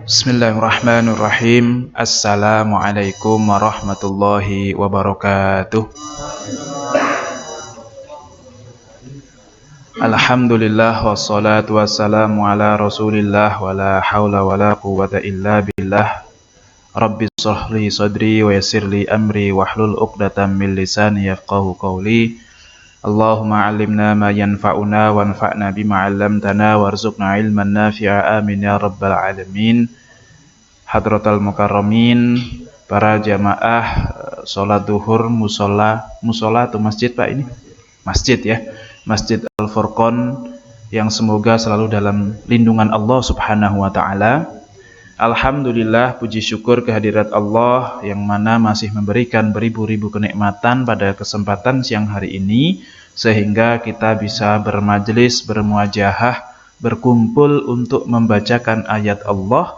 Bismillahirrahmanirrahim. Assalamualaikum warahmatullahi wabarakatuh. Alhamdulillah wassalatu wassalamu ala rasulillah wa la hawla wa la quwwata illa billah. Rabbi shrah li sadri wa yassir li amri wahlul 'uqdatam min lisani yafqahu qawli. Allahumma 'allimna ma yanfa'una wanfa'na bima 'allamtana warzuqna 'ilman nafi'a amin ya rabbal alamin. Hadratal mukarramin, para jamaah sholat duhur musola atau masjid Pak ini? Masjid ya, Masjid Al-Furqan yang semoga selalu dalam lindungan Allah Subhanahu wa taala. Alhamdulillah, puji syukur kehadirat Allah yang mana masih memberikan beribu-ribu kenikmatan pada kesempatan siang hari ini sehingga kita bisa bermajelis, bermuajahah, berkumpul untuk membacakan ayat Allah,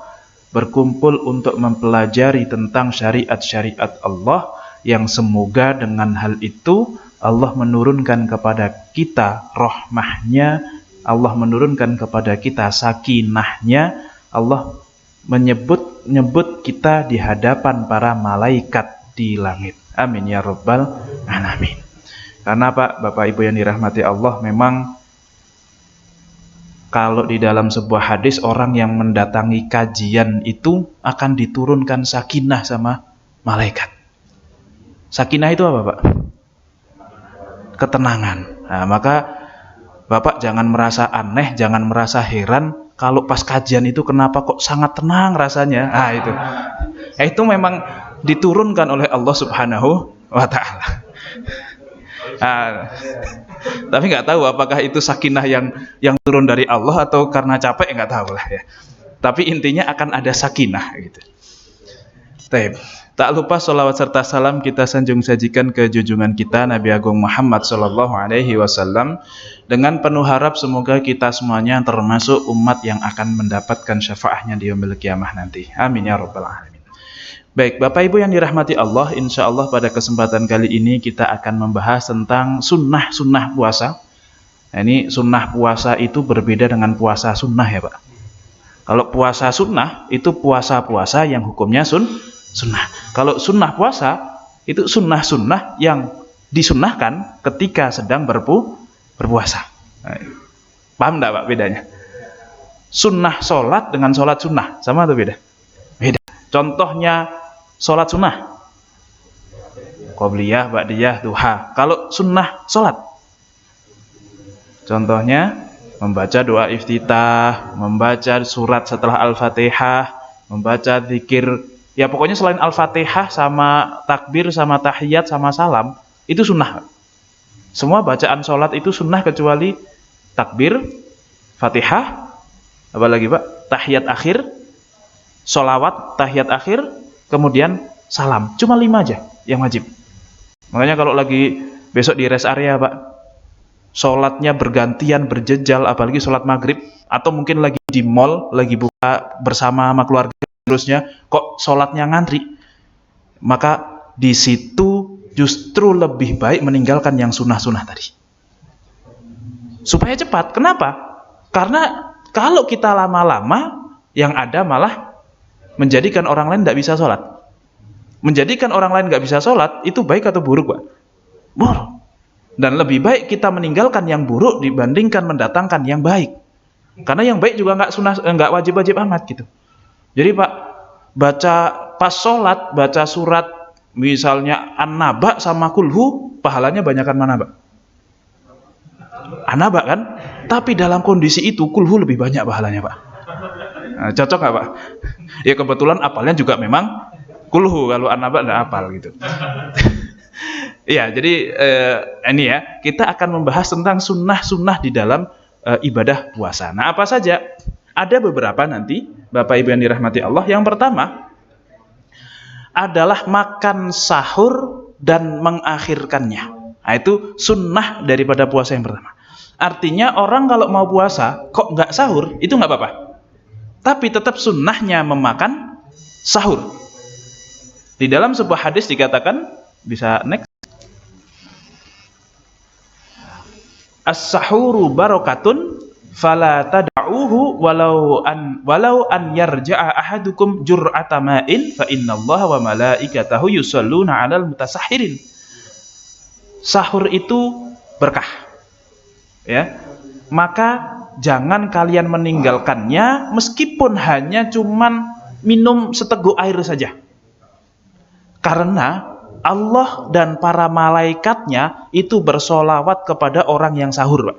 berkumpul untuk mempelajari tentang syariat-syariat Allah yang semoga dengan hal itu Allah menurunkan kepada kita rahmahnya, Allah menurunkan kepada kita sakinahnya, Allah menyebut kita di hadapan para malaikat di langit. Amin ya rabbal alamin. Karena Bapak Ibu yang dirahmati Allah, memang kalau di dalam sebuah hadis orang yang mendatangi kajian itu akan diturunkan sakinah sama malaikat. Sakinah itu apa Pak? Ketenangan. Nah, maka Bapak jangan merasa aneh, jangan merasa heran kalau pas kajian itu kenapa kok sangat tenang rasanya. Nah itu. Itu memang diturunkan oleh Allah Subhanahu wa taala. Tapi nggak tahu apakah itu sakinah yang turun dari Allah atau karena capek, nggak tahu lah ya. Tapi intinya akan ada sakinah gitu. Tak lupa sholawat serta salam kita sanjung sajikan ke junjungan kita Nabi Agung Muhammad Sallallahu Alaihi Wasallam dengan penuh harap semoga kita semuanya termasuk umat yang akan mendapatkan syafaatnya di yaumil qiyamah nanti. Amin ya rabbal alamin. Baik, Bapak Ibu yang dirahmati Allah, insya Allah pada kesempatan kali ini kita akan membahas tentang sunnah puasa. Nah, ini sunnah puasa itu berbeda dengan puasa sunnah ya Pak. Kalau puasa sunnah itu puasa-puasa yang hukumnya sunnah. Kalau sunnah puasa itu sunnah yang disunnahkan ketika sedang berpuasa. Nah, paham enggak Pak bedanya? Sunnah sholat dengan sholat sunnah sama atau beda? Beda. Contohnya sholat sunnah, qobliyah, ba'diyah, duha. Kalau sunnah sholat, contohnya membaca doa iftitah, membaca surat setelah Al-Fatihah, membaca zikir. Ya pokoknya selain Al-Fatihah sama takbir sama tahiyat sama salam, itu sunnah. Semua bacaan sholat itu sunnah kecuali takbir, Fatihah, apalagi Pak? Tahiyat akhir, sholawat, tahiyat akhir, kemudian salam. Cuma 5 aja yang wajib. Makanya kalau lagi besok di rest area Pak, sholatnya bergantian, berjejal, apalagi sholat maghrib, atau mungkin lagi di mall, lagi buka bersama sama keluarga, terusnya kok sholatnya ngantri, maka di situ justru lebih baik meninggalkan yang sunnah tadi supaya cepat. Kenapa? Karena kalau kita lama-lama yang ada malah menjadikan orang lain tidak bisa sholat. Menjadikan orang lain nggak bisa sholat itu baik atau buruk Pak? Buruk. Dan lebih baik kita meninggalkan yang buruk dibandingkan mendatangkan yang baik. Karena yang baik juga nggak wajib-wajib amat gitu. Jadi Pak, baca pas sholat, baca surat misalnya An-Naba sama Kulhu, pahalanya banyakan mana Pak? An-Naba kan? Tapi dalam kondisi itu Kulhu lebih banyak pahalanya Pak. Nah, cocok nggak Pak? Ya kebetulan apalnya juga memang Kulhu, kalau An-Naba nggak apal gitu. Iya, jadi ini ya, kita akan membahas tentang sunnah di dalam ibadah puasa. Nah, apa saja? Ada beberapa nanti, Bapak Ibu yang dirahmati Allah. Yang pertama adalah makan sahur dan mengakhirkannya. Nah, itu sunnah daripada puasa yang pertama. Artinya orang kalau mau puasa kok nggak sahur, itu nggak apa-apa. Tapi tetap sunnahnya memakan sahur. Di dalam sebuah hadis dikatakan, bisa next, as-sahuru barokatun fala tad'u tarfa'uhu walau an yarja'a ahadukum jur'ata ma'in fa innallaha wa malaikatahu yusholluna 'alal mutasahhirin. Sahur itu berkah. Ya. Maka jangan kalian meninggalkannya meskipun hanya cuman minum seteguk air saja. Karena Allah dan para malaikatnya itu bersolawat kepada orang yang sahur, Pak.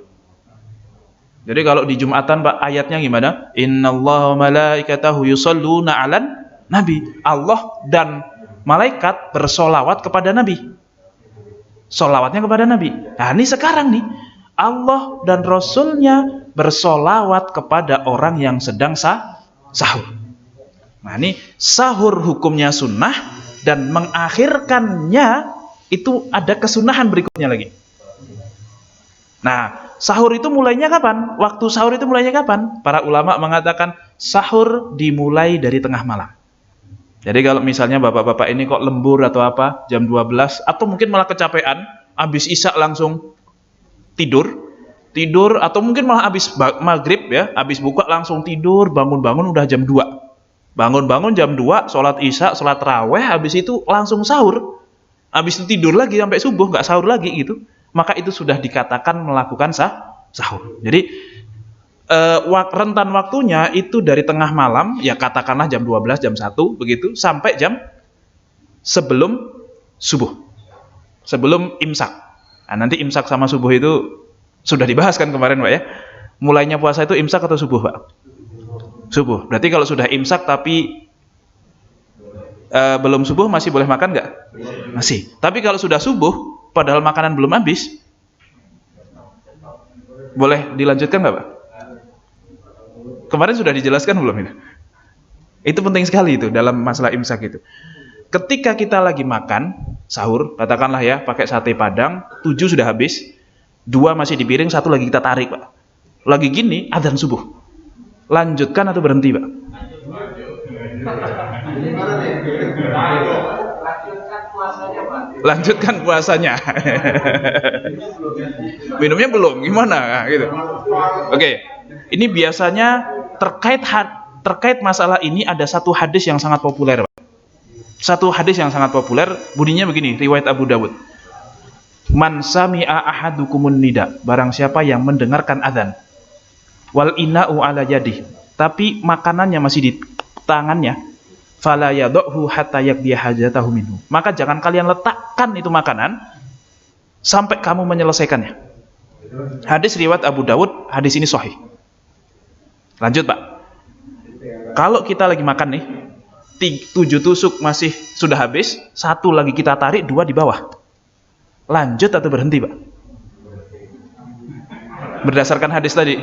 Jadi kalau di Jumatan, Pak, ayatnya gimana? Innallaha wa malaikatahu yusholluna 'alan nabi. Allah dan malaikat bersolawat kepada Nabi. Solawatnya kepada Nabi. Nah, ini sekarang nih, Allah dan Rasulnya bersolawat kepada orang yang sedang sahur. Nah, ini sahur hukumnya sunnah, dan mengakhirkannya itu ada kesunahan berikutnya lagi. Nah, sahur itu mulainya kapan? Waktu sahur itu mulainya kapan? Para ulama mengatakan sahur dimulai dari tengah malam. Jadi kalau misalnya bapak-bapak ini kok lembur atau apa, jam 12, atau mungkin malah kecapean, habis isya langsung tidur, atau mungkin malah habis maghrib ya, habis buka langsung tidur, bangun-bangun udah jam 2. Bangun-bangun jam 2, sholat isya, sholat raweh, habis itu langsung sahur. Habis itu tidur lagi sampai subuh, nggak sahur lagi gitu. Maka itu sudah dikatakan melakukan sahur. Jadi rentan waktunya itu dari tengah malam, ya katakanlah jam 12, jam 1 begitu, sampai jam sebelum subuh, sebelum imsak. Nah, nanti imsak sama subuh itu sudah dibahas kan kemarin, Pak ya. Mulainya puasa itu imsak atau subuh, Pak? Subuh. Berarti kalau sudah imsak tapi belum subuh masih boleh makan nggak? Masih. Tapi kalau sudah subuh padahal makanan belum habis, boleh dilanjutkan nggak, Pak? Kemarin sudah dijelaskan belum itu? Itu penting sekali itu dalam masalah imsak itu. Ketika kita lagi makan sahur, katakanlah ya pakai sate Padang, 7 sudah habis, 2 masih di piring, 1 lagi kita tarik, Pak. Lagi gini adzan subuh. Lanjutkan atau berhenti, Pak? Lanjutkan puasanya. Minumnya belum, gimana gitu. Oke. Ini biasanya terkait masalah ini ada satu hadis yang sangat populer, Pak. Satu hadis yang sangat populer, bunyinya begini, riwayat Abu Dawud. Man sami'a ahadukumun nida, barang siapa yang mendengarkan adzan. Wal ina'u ala yadih, tapi makanannya masih di tangannya, fala yad'hu hatta yaqdiya hajatahu minhu, maka jangan kalian letakkan itu makanan sampai kamu menyelesaikannya. Hadis riwayat Abu Dawud, hadis ini sahih. Lanjut, Pak. Kalau kita lagi makan nih, 7 tusuk masih sudah habis, 1 lagi kita tarik, 2 di bawah. Lanjut atau berhenti, Pak? Berdasarkan hadis tadi,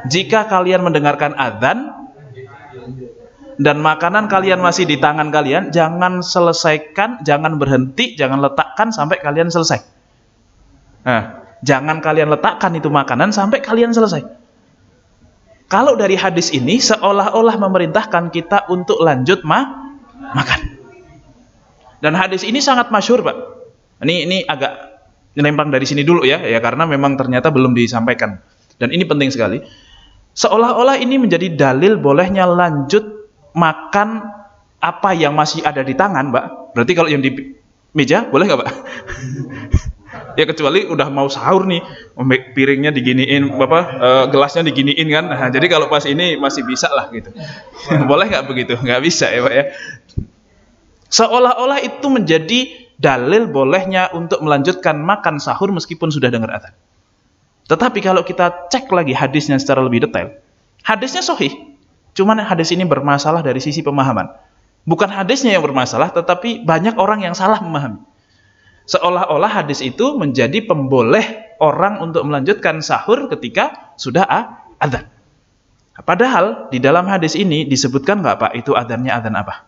jika kalian mendengarkan adzan dan makanan kalian masih di tangan kalian, jangan selesaikan, jangan berhenti, jangan letakkan sampai kalian selesai. Nah, jangan kalian letakkan itu makanan sampai kalian selesai. Kalau dari hadis ini seolah-olah memerintahkan kita untuk lanjut makan. Dan hadis ini sangat masyhur, Pak. Ini agak nyelempang dari sini dulu ya, karena memang ternyata belum disampaikan. Dan ini penting sekali. Seolah-olah ini menjadi dalil bolehnya lanjut makan apa yang masih ada di tangan, Mbak. Berarti kalau yang di meja boleh nggak, Pak? Ya kecuali udah mau sahur nih, piringnya diginiin, gelasnya diginiin kan. Nah, jadi kalau pas ini masih bisa lah gitu. Boleh nggak begitu? Nggak bisa ya, Pak ya. Seolah-olah itu menjadi dalil bolehnya untuk melanjutkan makan sahur meskipun sudah dengar adzan. Tetapi kalau kita cek lagi hadisnya secara lebih detail, hadisnya sahih. Cuman hadis ini bermasalah dari sisi pemahaman. Bukan hadisnya yang bermasalah, tetapi banyak orang yang salah memahami. Seolah-olah hadis itu menjadi pemboleh orang untuk melanjutkan sahur ketika sudah adzan. Padahal di dalam hadis ini disebutkan nggak, Pak, itu adzannya adzan apa?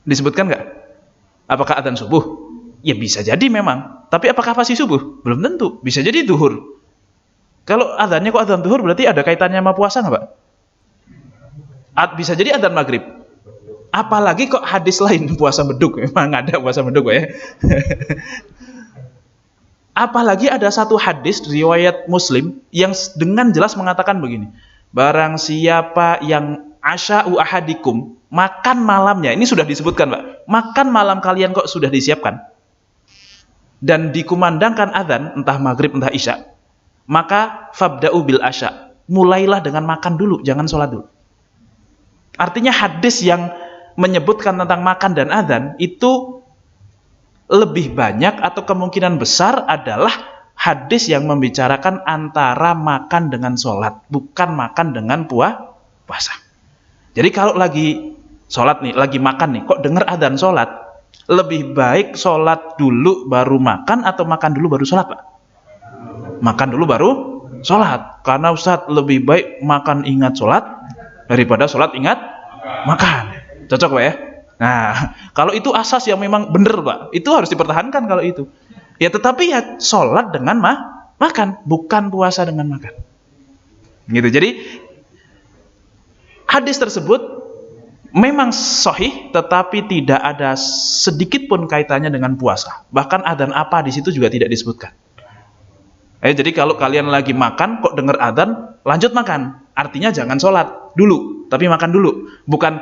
Disebutkan nggak? Apakah adzan subuh? Ya bisa jadi memang. Tapi apakah pasti subuh? Belum tentu. Bisa jadi zuhur. Kalau adzannya kok adzan zuhur, berarti ada kaitannya sama puasa nggak, Pak? Bisa jadi adzan maghrib. Apalagi kok hadis lain puasa beduk. Memang ada puasa beduk, Pak ya. Apalagi ada satu hadis riwayat Muslim yang dengan jelas mengatakan begini. Barang siapa yang asya'u ahadikum, makan malamnya, ini sudah disebutkan, Pak. Makan malam kalian kok sudah disiapkan. Dan dikumandangkan azan, entah maghrib entah isya. Maka fabda'u bil asya. Mulailah dengan makan dulu, jangan sholat dulu. Artinya hadis yang menyebutkan tentang makan dan azan itu lebih banyak atau kemungkinan besar adalah hadis yang membicarakan antara makan dengan sholat, bukan makan dengan puasa. Jadi kalau lagi sholat nih, lagi makan nih, kok dengar adzan sholat, lebih baik sholat dulu baru makan atau makan dulu baru sholat, Pak? Makan dulu baru sholat. Karena Ustadz lebih baik makan ingat sholat daripada sholat ingat makan. Cocok, Pak ya? Nah, kalau itu asas yang memang benar, Pak, itu harus dipertahankan kalau itu. Ya, tetapi ya sholat dengan makan, bukan puasa dengan makan. Gitu. Jadi hadis tersebut memang sahih, tetapi tidak ada sedikit pun kaitannya dengan puasa. Bahkan adzan apa di situ juga tidak disebutkan. Jadi kalau kalian lagi makan, kok dengar adzan, lanjut makan. Artinya jangan sholat dulu, tapi makan dulu. Bukan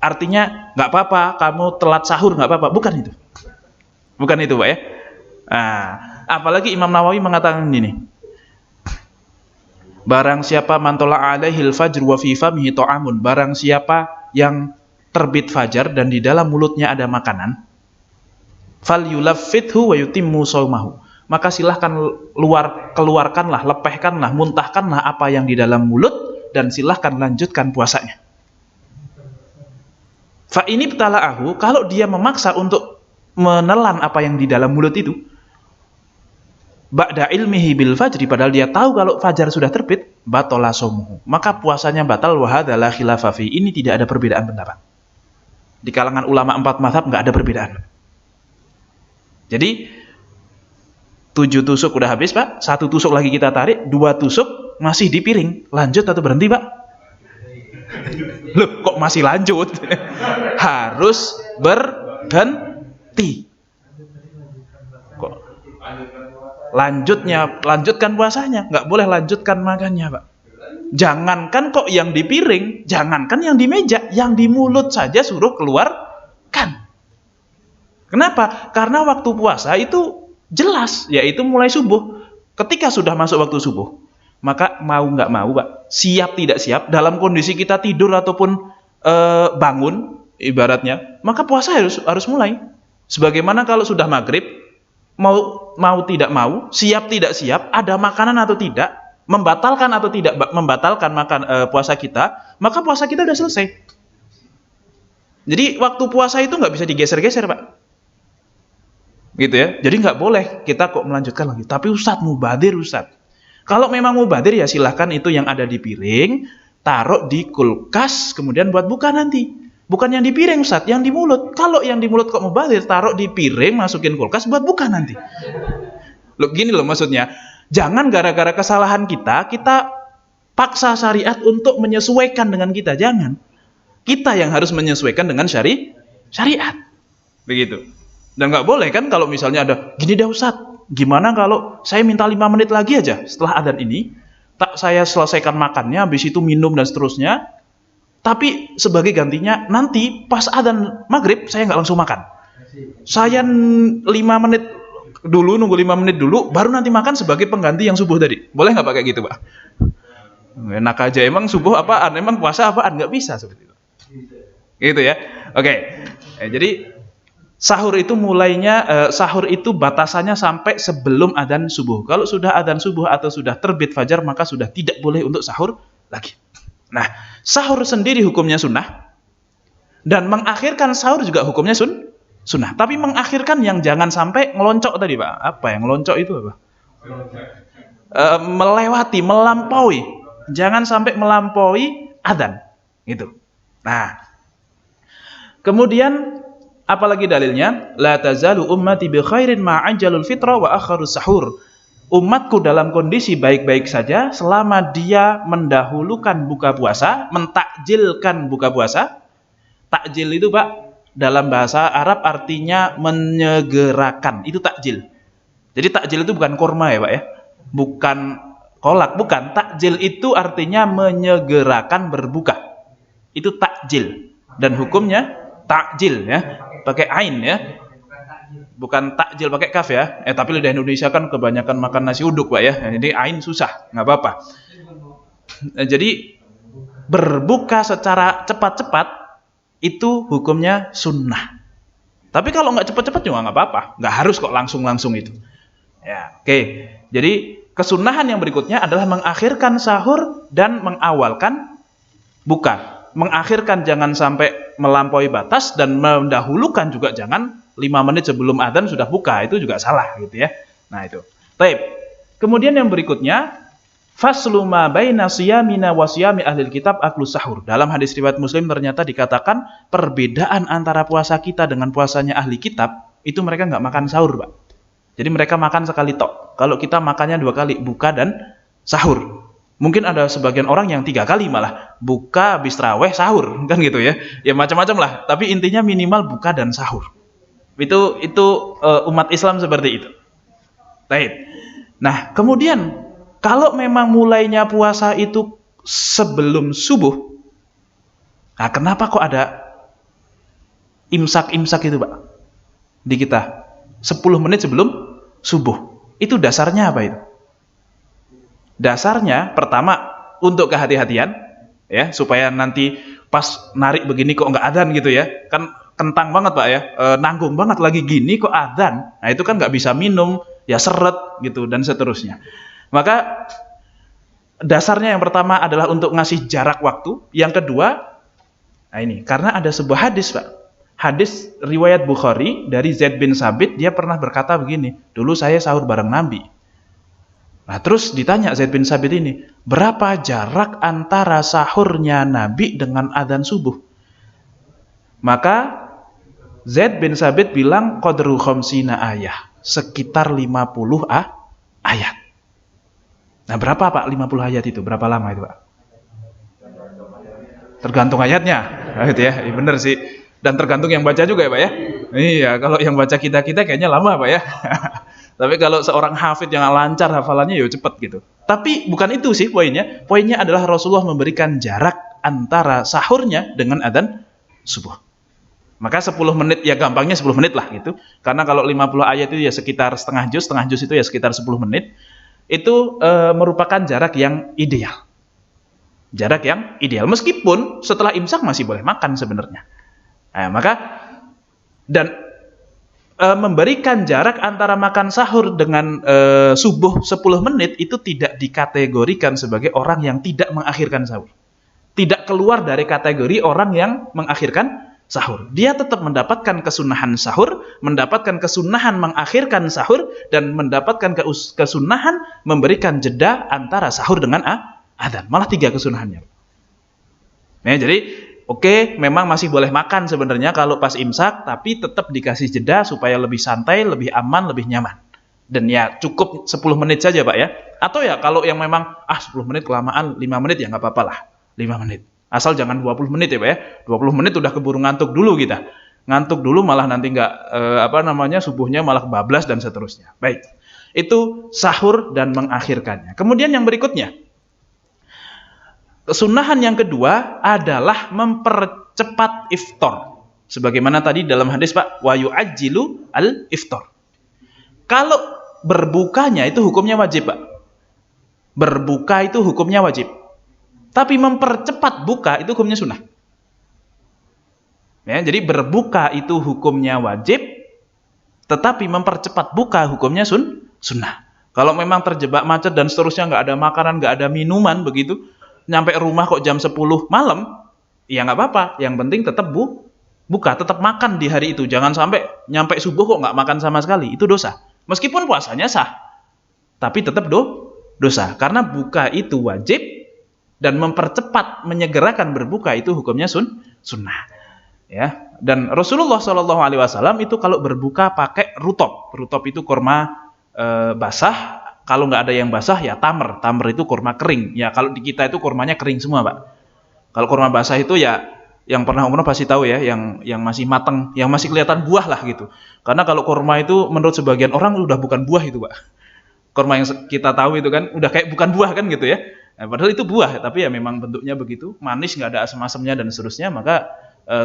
artinya nggak apa-apa, kamu telat sahur nggak apa-apa, bukan itu. Bukan itu, Pak ya. Nah, apalagi Imam Nawawi mengatakan ini. Barang siapa mantola alaihil fajr wa fi famihi ta'amun, barang siapa yang terbit fajar dan di dalam mulutnya ada makanan, falyulaffithu wa yutimmu shaumahu. Maka silahkan keluarkanlah, lepehkanlah, muntahkanlah apa yang di dalam mulut dan silahkan lanjutkan puasanya. Fa ini btala'ahu, kalau dia memaksa untuk menelan apa yang di dalam mulut itu, ba'da ilmihi bil fajri, padahal dia tahu kalau fajar sudah terbit, batala shaumuhu, maka puasanya batal. Wa hadza la khilafa fi, ini tidak ada perbedaan pendapat. Di kalangan ulama 4 mazhab enggak ada perbedaan. Jadi 7 tusuk udah habis, Pak. 1 tusuk lagi kita tarik, 2 tusuk masih di piring. Lanjut atau berhenti, Pak? Loh, kok masih lanjut? Harus berhenti. Kok lanjutkan puasanya, nggak boleh lanjutkan makannya, Pak. Jangankan kok yang di piring, jangankan yang di meja, yang di mulut saja suruh keluarkan. Kenapa? Karena waktu puasa itu jelas, yaitu mulai subuh. Ketika sudah masuk waktu subuh, maka mau nggak mau, Pak, siap tidak siap, dalam kondisi kita tidur ataupun bangun, ibaratnya, maka puasa harus mulai. Sebagaimana kalau sudah maghrib, mau tidak mau, siap tidak siap, ada makanan atau tidak, membatalkan atau tidak membatalkan puasa kita, maka puasa kita udah selesai. Jadi waktu puasa itu nggak bisa digeser-geser, Pak. Gitu ya. Jadi nggak boleh kita kok melanjutkan lagi. Tapi Ustadz, mubadir Ustadz. Kalau memang mubadir ya silahkan itu yang ada di piring, taruh di kulkas, kemudian buat buka nanti. Bukan yang di piring, Ustadz, yang di mulut. Kalau yang di mulut kok mubadir, taruh di piring, masukin kulkas buat buka nanti. Loh, gini loh maksudnya. Jangan gara-gara kesalahan kita paksa syariat untuk menyesuaikan dengan kita. Jangan. Kita yang harus menyesuaikan dengan syariat. Begitu. Dan nggak boleh kan kalau misalnya ada, gini dah Ustadz, gimana kalau saya minta 5 menit lagi aja setelah adzan ini, tak saya selesaikan makannya, habis itu minum dan seterusnya, tapi sebagai gantinya nanti pas adzan maghrib saya nggak langsung makan. Saya 5 menit dulu, nunggu 5 menit dulu, baru nanti makan sebagai pengganti yang subuh tadi. Boleh nggak pakai gitu, Pak? Enak aja, emang subuh apaan? Emang puasa apaan? Nggak bisa seperti itu. Gitu ya. Oke. Jadi sahur itu batasannya sampai sebelum adzan subuh. Kalau sudah adzan subuh atau sudah terbit fajar, maka sudah tidak boleh untuk sahur lagi. Nah, sahur sendiri hukumnya sunnah, dan mengakhirkan sahur juga hukumnya sunnah. Tapi mengakhirkan yang jangan sampai ngeloncok tadi, Pak. Apa yang ngeloncok itu apa? Melewati, melampaui. Jangan sampai melampaui adzan. Gitu. Nah, kemudian apalagi dalilnya? La tazalu ummati bi khairin ma ajjalul fitra wa akharus sahur. Umatku dalam kondisi baik-baik saja selama dia mendahulukan buka puasa, mentakjilkan buka puasa. Takjil itu, Pak, dalam bahasa Arab artinya menyegerakan. Itu takjil. Jadi takjil itu bukan kurma ya Pak ya, bukan kolak, bukan. Takjil itu artinya menyegerakan berbuka, itu takjil, dan hukumnya takjil ya, pakai ain ya, bukan takjil pakai kaf ya. Tapi lidah Indonesia kan kebanyakan makan nasi uduk Pak ya, jadi ain susah, nggak apa-apa. Jadi berbuka secara cepat-cepat itu hukumnya sunnah. Tapi kalau nggak cepat-cepat juga nggak apa-apa, nggak harus kok langsung-langsung itu. Ya, oke. Jadi kesunahan yang berikutnya adalah mengakhirkan sahur dan mengawalkan buka. Mengakhirkan jangan sampai melampaui batas, dan mendahulukan juga jangan 5 menit sebelum adzan sudah buka, itu juga salah gitu ya. Nah itu. Baik. Kemudian yang berikutnya, faslu ma baina siyamina wa siyami ahlil kitab aklu sahur. Dalam hadis riwayat Muslim ternyata dikatakan perbedaan antara puasa kita dengan puasanya ahli kitab, itu mereka nggak makan sahur Pak. Jadi mereka makan sekali tok. Kalau kita makannya 2 kali, buka dan sahur. Mungkin ada sebagian orang yang 3 kali malah, buka, habis tarawih, sahur, kan gitu ya. Ya macam-macam lah. Tapi intinya minimal buka dan sahur. Itu umat Islam seperti itu. Baik. Nah kemudian kalau memang mulainya puasa itu sebelum subuh, nah kenapa kok ada imsak-imsak itu Pak di kita? 10 menit sebelum subuh. Itu dasarnya apa itu? Dasarnya pertama untuk kehati-hatian ya, supaya nanti pas narik begini kok nggak adzan gitu ya. Kan kentang banget Pak ya, nanggung banget lagi gini kok adzan. Nah itu kan nggak bisa minum, ya seret gitu dan seterusnya. Maka dasarnya yang pertama adalah untuk ngasih jarak waktu. Yang kedua, nah ini karena ada sebuah hadis Pak. Hadis riwayat Bukhari dari Zaid bin Sabit, dia pernah berkata begini, dulu saya sahur bareng Nabi. Nah terus ditanya Zaid bin Sabit ini, berapa jarak antara sahurnya Nabi dengan adzan subuh? Maka Zaid bin Sabit bilang qadru khamsina ayah, sekitar 50 ayat. Nah berapa Pak 50 ayat itu? Berapa lama itu Pak? Tergantung ayatnya, gitu ya. Bener sih. Dan tergantung yang baca juga ya Pak ya. Iya, kalau yang baca kita kayaknya lama Pak ya. Tapi kalau seorang hafid yang lancar hafalannya ya cepet gitu. Tapi bukan itu sih poinnya. Poinnya adalah Rasulullah memberikan jarak antara sahurnya dengan adzan subuh. Maka 10 menit, ya gampangnya 10 menit lah gitu. Karena kalau 50 ayat itu ya sekitar setengah juz itu ya sekitar 10 menit. Itu merupakan jarak yang ideal. Jarak yang ideal. Meskipun setelah imsak masih boleh makan sebenarnya. Nah, maka dan memberikan jarak antara makan sahur dengan subuh 10 menit itu tidak dikategorikan sebagai orang yang tidak mengakhirkan sahur. Tidak keluar dari kategori orang yang mengakhirkan sahur. Dia tetap mendapatkan kesunahan sahur, mendapatkan kesunahan mengakhirkan sahur, dan mendapatkan kesunahan memberikan jeda antara sahur dengan adzan. Malah 3 kesunahannya. Nah, jadi oke, memang masih boleh makan sebenarnya kalau pas imsak, tapi tetap dikasih jeda supaya lebih santai, lebih aman, lebih nyaman. Dan ya cukup 10 menit saja Pak ya. Atau ya kalau yang memang 10 menit kelamaan, 5 menit ya nggak apa-apa lah. 5 menit. Asal jangan 20 menit ya Pak ya. 20 menit udah keburu ngantuk dulu kita. Ngantuk dulu malah nanti nggak subuhnya malah bablas dan seterusnya. Baik. Itu sahur dan mengakhirkannya. Kemudian yang berikutnya, kesunahan yang kedua adalah mempercepat iftar. Sebagaimana tadi dalam hadis Pak, wa yu'ajjilu al-iftar. Kalau berbukanya itu hukumnya wajib Pak. Berbuka itu hukumnya wajib. Tapi mempercepat buka itu hukumnya sunnah. Ya, jadi berbuka itu hukumnya wajib, tetapi mempercepat buka hukumnya sunnah. Kalau memang terjebak macet dan seterusnya, nggak ada makanan, nggak ada minuman begitu, nyampe rumah kok jam 10 malam, ya nggak apa-apa. Yang penting tetap buka, tetap makan di hari itu. Jangan sampai nyampe subuh kok nggak makan sama sekali, itu dosa. Meskipun puasanya sah, tapi tetap dosa. Karena buka itu wajib, dan mempercepat, menyegerakan berbuka itu hukumnya sunnah. Ya. Dan Rasulullah SAW itu kalau berbuka pakai rutop. Rutop itu kurma basah. Kalau nggak ada yang basah ya tamr. Tamr itu kurma kering. Ya kalau di kita itu kurmanya kering semua Pak. Kalau kurma basah itu ya Yang pernah umroh pasti tahu ya, yang masih matang, yang masih kelihatan buah lah gitu. Karena kalau kurma itu menurut sebagian orang udah bukan buah itu, Pak. Kurma yang kita tahu itu kan udah kayak bukan buah kan gitu ya. Nah, padahal itu buah, tapi ya memang bentuknya begitu, manis, nggak ada asam-asamnya dan seterusnya, maka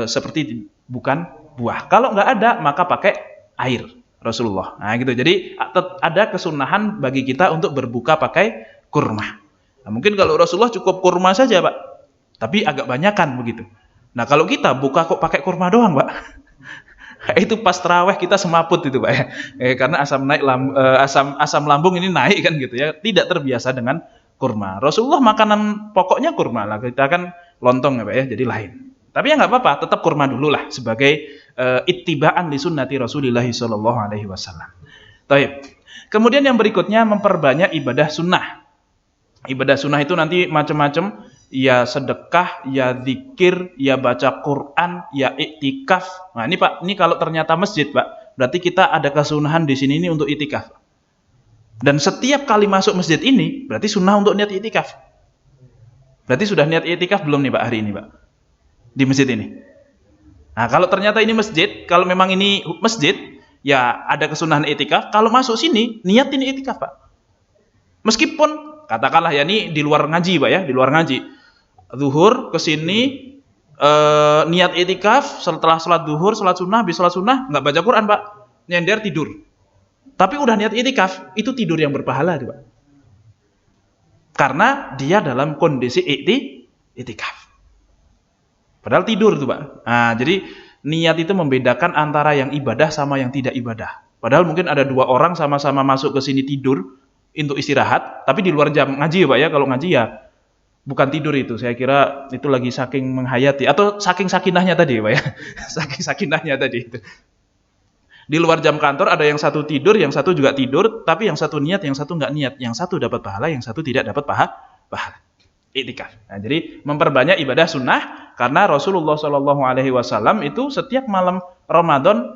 seperti bukan buah. Kalau nggak ada, maka pakai air Rasulullah. Nah gitu. Jadi ada kesunahan bagi kita untuk berbuka pakai kurma. Nah, mungkin kalau Rasulullah cukup kurma saja, Pak. Tapi agak banyakan begitu. Nah kalau kita buka kok pakai kurma doang, Pak. Itu pas terawih kita semaput itu, Pak ya. Karena asam lambung ini naik kan gitu ya. Tidak terbiasa dengan kurma. Rasulullah makanan pokoknya kurma lah. Kita kan lontong ya, Pak ya. Jadi lain. Tapi ya nggak apa-apa, tetap kurma dulu lah sebagai ittiba'an li sunnati Rasulillah sallallahu alaihi wasallam. Baik. Kemudian yang berikutnya memperbanyak ibadah sunnah. Ibadah sunnah itu nanti macam-macam, ya sedekah, ya zikir, ya baca Quran, ya iktikaf. Nah ini Pak, ini kalau ternyata masjid Pak, berarti kita ada kesunahan di sini ini untuk iktikaf. Dan setiap kali masuk masjid ini, berarti sunnah untuk niat iktikaf. Berarti sudah niat iktikaf belum nih Pak hari ini Pak? Di masjid ini. Nah kalau ternyata ini masjid, kalau memang ini masjid, ya ada kesunahan iktikaf. Kalau masuk sini, niatin iktikaf Pak. Meskipun katakanlah ya ini di luar ngaji Pak ya, di luar ngaji. Zuhur ke sini niat iktikaf, setelah sholat zuhur, sholat sunnah, habis sholat sunnah nggak baca Quran Pak, nyender tidur. Tapi udah niat iktikaf, itu tidur yang berpahala Pak. Karena dia dalam kondisi iktikaf. Padahal tidur tuh Pak. Nah, jadi niat itu membedakan antara yang ibadah sama yang tidak ibadah. Padahal mungkin ada dua orang sama-sama masuk ke sini tidur untuk istirahat, tapi di luar jam ngaji ya Pak ya. Kalau ngaji ya bukan tidur itu. Saya kira itu lagi saking menghayati atau saking sakinahnya tadi Pak ya. Saking sakinahnya tadi itu. Di luar jam kantor ada yang satu tidur, yang satu juga tidur, tapi yang satu niat, yang satu nggak niat. Yang satu dapat pahala, yang satu tidak dapat pahala. Iktikaf. Nah, jadi memperbanyak ibadah sunnah karena Rasulullah Shallallahu Alaihi Wasallam itu setiap malam Ramadan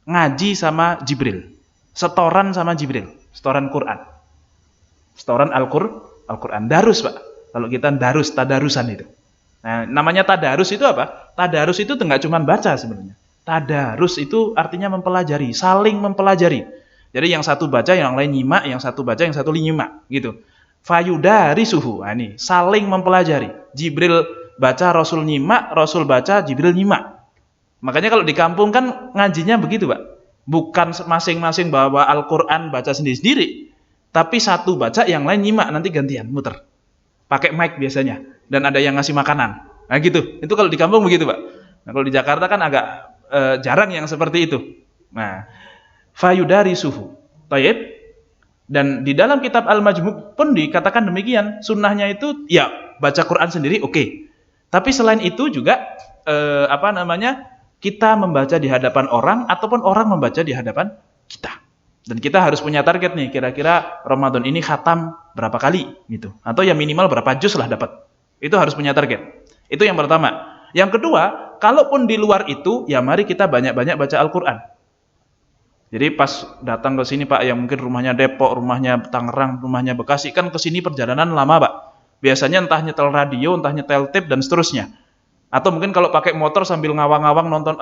ngaji sama Jibril, setoran sama Jibril, setoran Quran, setoran Al-Quran, darus Pak. Kalau kita darus, tadarusan itu. Nah, namanya tadarus itu apa? Tadarus itu nggak cuma baca sebenarnya. Tadarus itu artinya mempelajari, saling mempelajari. Jadi yang satu baca, yang lain nyimak, yang satu baca, yang satu nyimak, gitu. Fayudari suhu, nah, ini saling mempelajari. Jibril baca, Rasul nyimak, Rasul baca, Jibril nyimak. Makanya kalau di kampung kan ngajinya begitu Pak. Bukan masing-masing bawa Al-Quran baca sendiri-sendiri, tapi satu baca, yang lain nyimak, nanti gantian muter. Pakai mic biasanya, dan ada yang ngasih makanan. Nah gitu. Itu kalau di kampung begitu Pak. Nah kalau di Jakarta kan agak jarang yang seperti itu. Nah, fayudari suhu. Tayyib. Dan di dalam kitab Al-Majmu' pun dikatakan demikian, sunnahnya itu ya baca Quran sendiri oke. Tapi selain itu juga kita membaca di hadapan orang ataupun orang membaca di hadapan kita. Dan kita harus punya target nih, kira-kira Ramadan ini khatam berapa kali gitu. Atau ya minimal berapa juz lah dapat. Itu harus punya target. Itu yang pertama. Yang kedua, kalaupun di luar itu, ya mari kita banyak-banyak baca Al-Quran. Jadi pas datang ke sini Pak, yang mungkin rumahnya Depok, rumahnya Tangerang, rumahnya Bekasi, kan ke sini perjalanan lama Pak. Biasanya entah nyetel radio, entah nyetel tape dan seterusnya. Atau mungkin kalau pakai motor sambil ngawang-ngawang nonton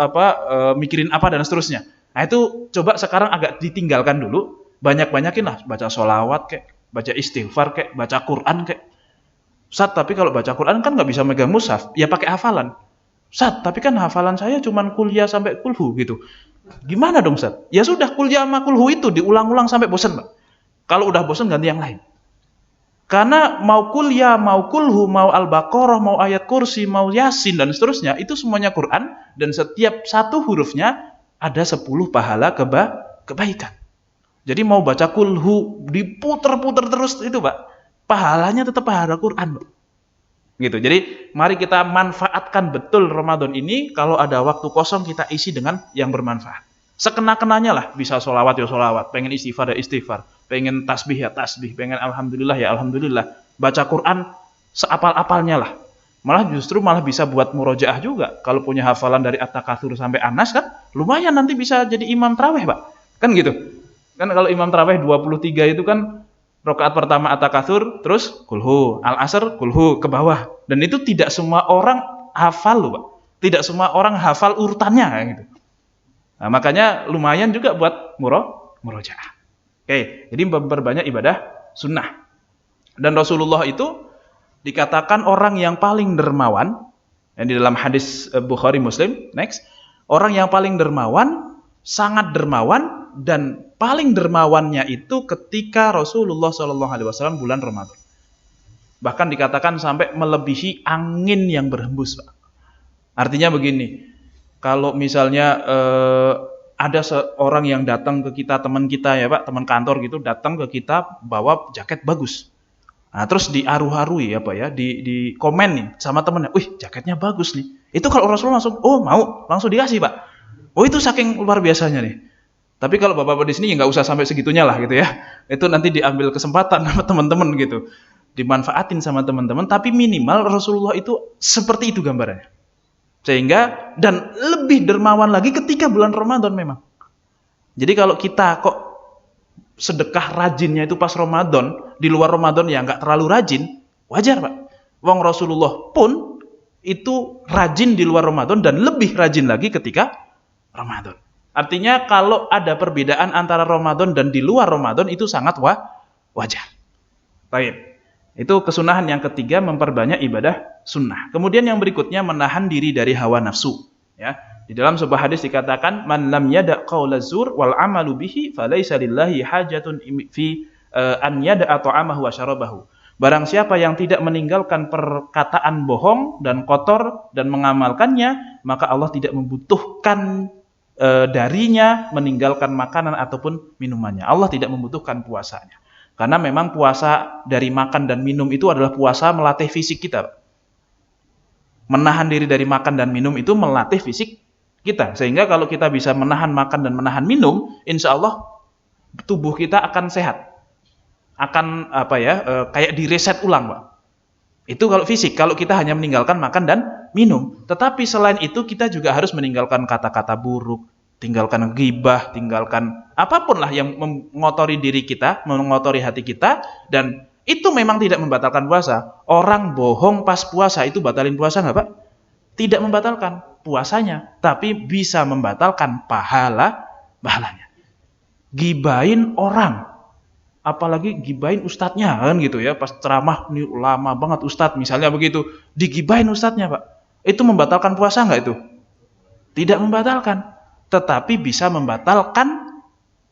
mikirin apa dan seterusnya. Nah itu coba sekarang agak ditinggalkan dulu, banyak-banyakin lah baca sholawat kek, baca istighfar kek, baca Quran kek. Ustaz, tapi kalau baca Quran kan nggak bisa megang mushaf, ya pakai hafalan. Ustaz, tapi kan hafalan saya cuma kuliah sampai kulhu gitu. Gimana dong Ustaz? Ya sudah, kuliah sama kulhu itu diulang-ulang sampai bosan Pak. Kalau udah bosan ganti yang lain. Karena mau kuliah, mau kulhu, mau Al-Baqarah, mau ayat kursi, mau Yasin dan seterusnya, itu semuanya Quran, dan setiap satu hurufnya ada 10 pahala kebaikan. Jadi mau baca kulhu diputer-puter terus itu Pak, pahalanya tetap pahala Quran Pak. Gitu. Jadi mari kita manfaatkan betul Ramadan ini. Kalau ada waktu kosong kita isi dengan yang bermanfaat. Sekena-kenanya lah, bisa sholawat ya sholawat, pengen istighfar ya istighfar, pengen tasbih ya tasbih, pengen alhamdulillah ya alhamdulillah. Baca Quran seapal-apalnya lah. Malah bisa buat murojaah juga. Kalau punya hafalan dari At-Takatsur sampai Anas kan lumayan, nanti bisa jadi imam tarawih Pak. Kan gitu. Kan kalau imam tarawih 23 itu kan rakaat pertama At-Takatsur, terus kulhu, Al-Asr, kulhu ke bawah. Dan itu tidak semua orang hafal loh Pak. Tidak semua orang hafal urutannya gitu. Nah, makanya lumayan juga buat murojaah. Oke, jadi memperbanyak ibadah sunnah. Dan Rasulullah itu dikatakan orang yang paling dermawan, yang di dalam hadis Bukhari Muslim, next, orang yang paling dermawan, sangat dermawan, dan paling dermawannya itu ketika Rasulullah SAW bulan Ramadan. Bahkan dikatakan sampai melebihi angin yang berhembus, Pak. Artinya begini, kalau misalnya ada seorang yang datang ke kita, teman kita ya Pak, teman kantor gitu, datang ke kita bawa jaket bagus. Nah, terus diaruh-arui apa ya, di komen nih sama temennya, wih jaketnya bagus nih. Itu kalau Rasulullah langsung, oh mau, langsung dikasih Pak. Oh itu saking luar biasanya nih. Tapi kalau bapak-bapak di sini ya nggak usah sampai segitunya lah gitu ya. Itu nanti diambil kesempatan sama teman-teman gitu, dimanfaatin sama teman-teman. Tapi minimal Rasulullah itu seperti itu gambarannya. Sehingga dan lebih dermawan lagi ketika bulan Ramadan memang. Jadi kalau kita kok sedekah rajinnya itu pas Ramadan, di luar Ramadan ya nggak terlalu rajin, wajar Pak. Wong Rasulullah pun itu rajin di luar Ramadan dan lebih rajin lagi ketika Ramadan. Artinya kalau ada perbedaan antara Ramadan dan di luar Ramadan itu sangat wajar. Baik. Itu kesunahan yang ketiga, memperbanyak ibadah sunnah. Kemudian yang berikutnya menahan diri dari hawa nafsu. Ya, di dalam sebuah hadis dikatakan, man lam yada' qaula zur wal amalu bihi falaysa lillahi hajatun fi an yada'a ta'amahu wa syarabahu. Barang siapa yang tidak meninggalkan perkataan bohong dan kotor dan mengamalkannya, maka Allah tidak membutuhkan darinya meninggalkan makanan ataupun minumannya. Allah tidak membutuhkan puasanya. Karena memang puasa dari makan dan minum itu adalah puasa melatih fisik kita. Menahan diri dari makan dan minum itu melatih fisik kita. Sehingga kalau kita bisa menahan makan dan menahan minum, insya Allah tubuh kita akan sehat. Akan kayak direset ulang, Pak. Itu kalau fisik, kalau kita hanya meninggalkan makan dan minum. Tetapi selain itu kita juga harus meninggalkan kata-kata buruk, tinggalkan ghibah, tinggalkan apapun lah yang mengotori diri kita, mengotori hati kita, dan itu memang tidak membatalkan puasa. Orang bohong pas puasa itu batalin puasa nggak Pak? Tidak membatalkan puasanya, tapi bisa membatalkan pahalanya. Gibahin orang, apalagi gibahin ustadznya kan gitu ya, pas ceramah ini lama banget ustadz misalnya begitu, digibahin ustadznya Pak, itu membatalkan puasa nggak itu? Tidak membatalkan, tetapi bisa membatalkan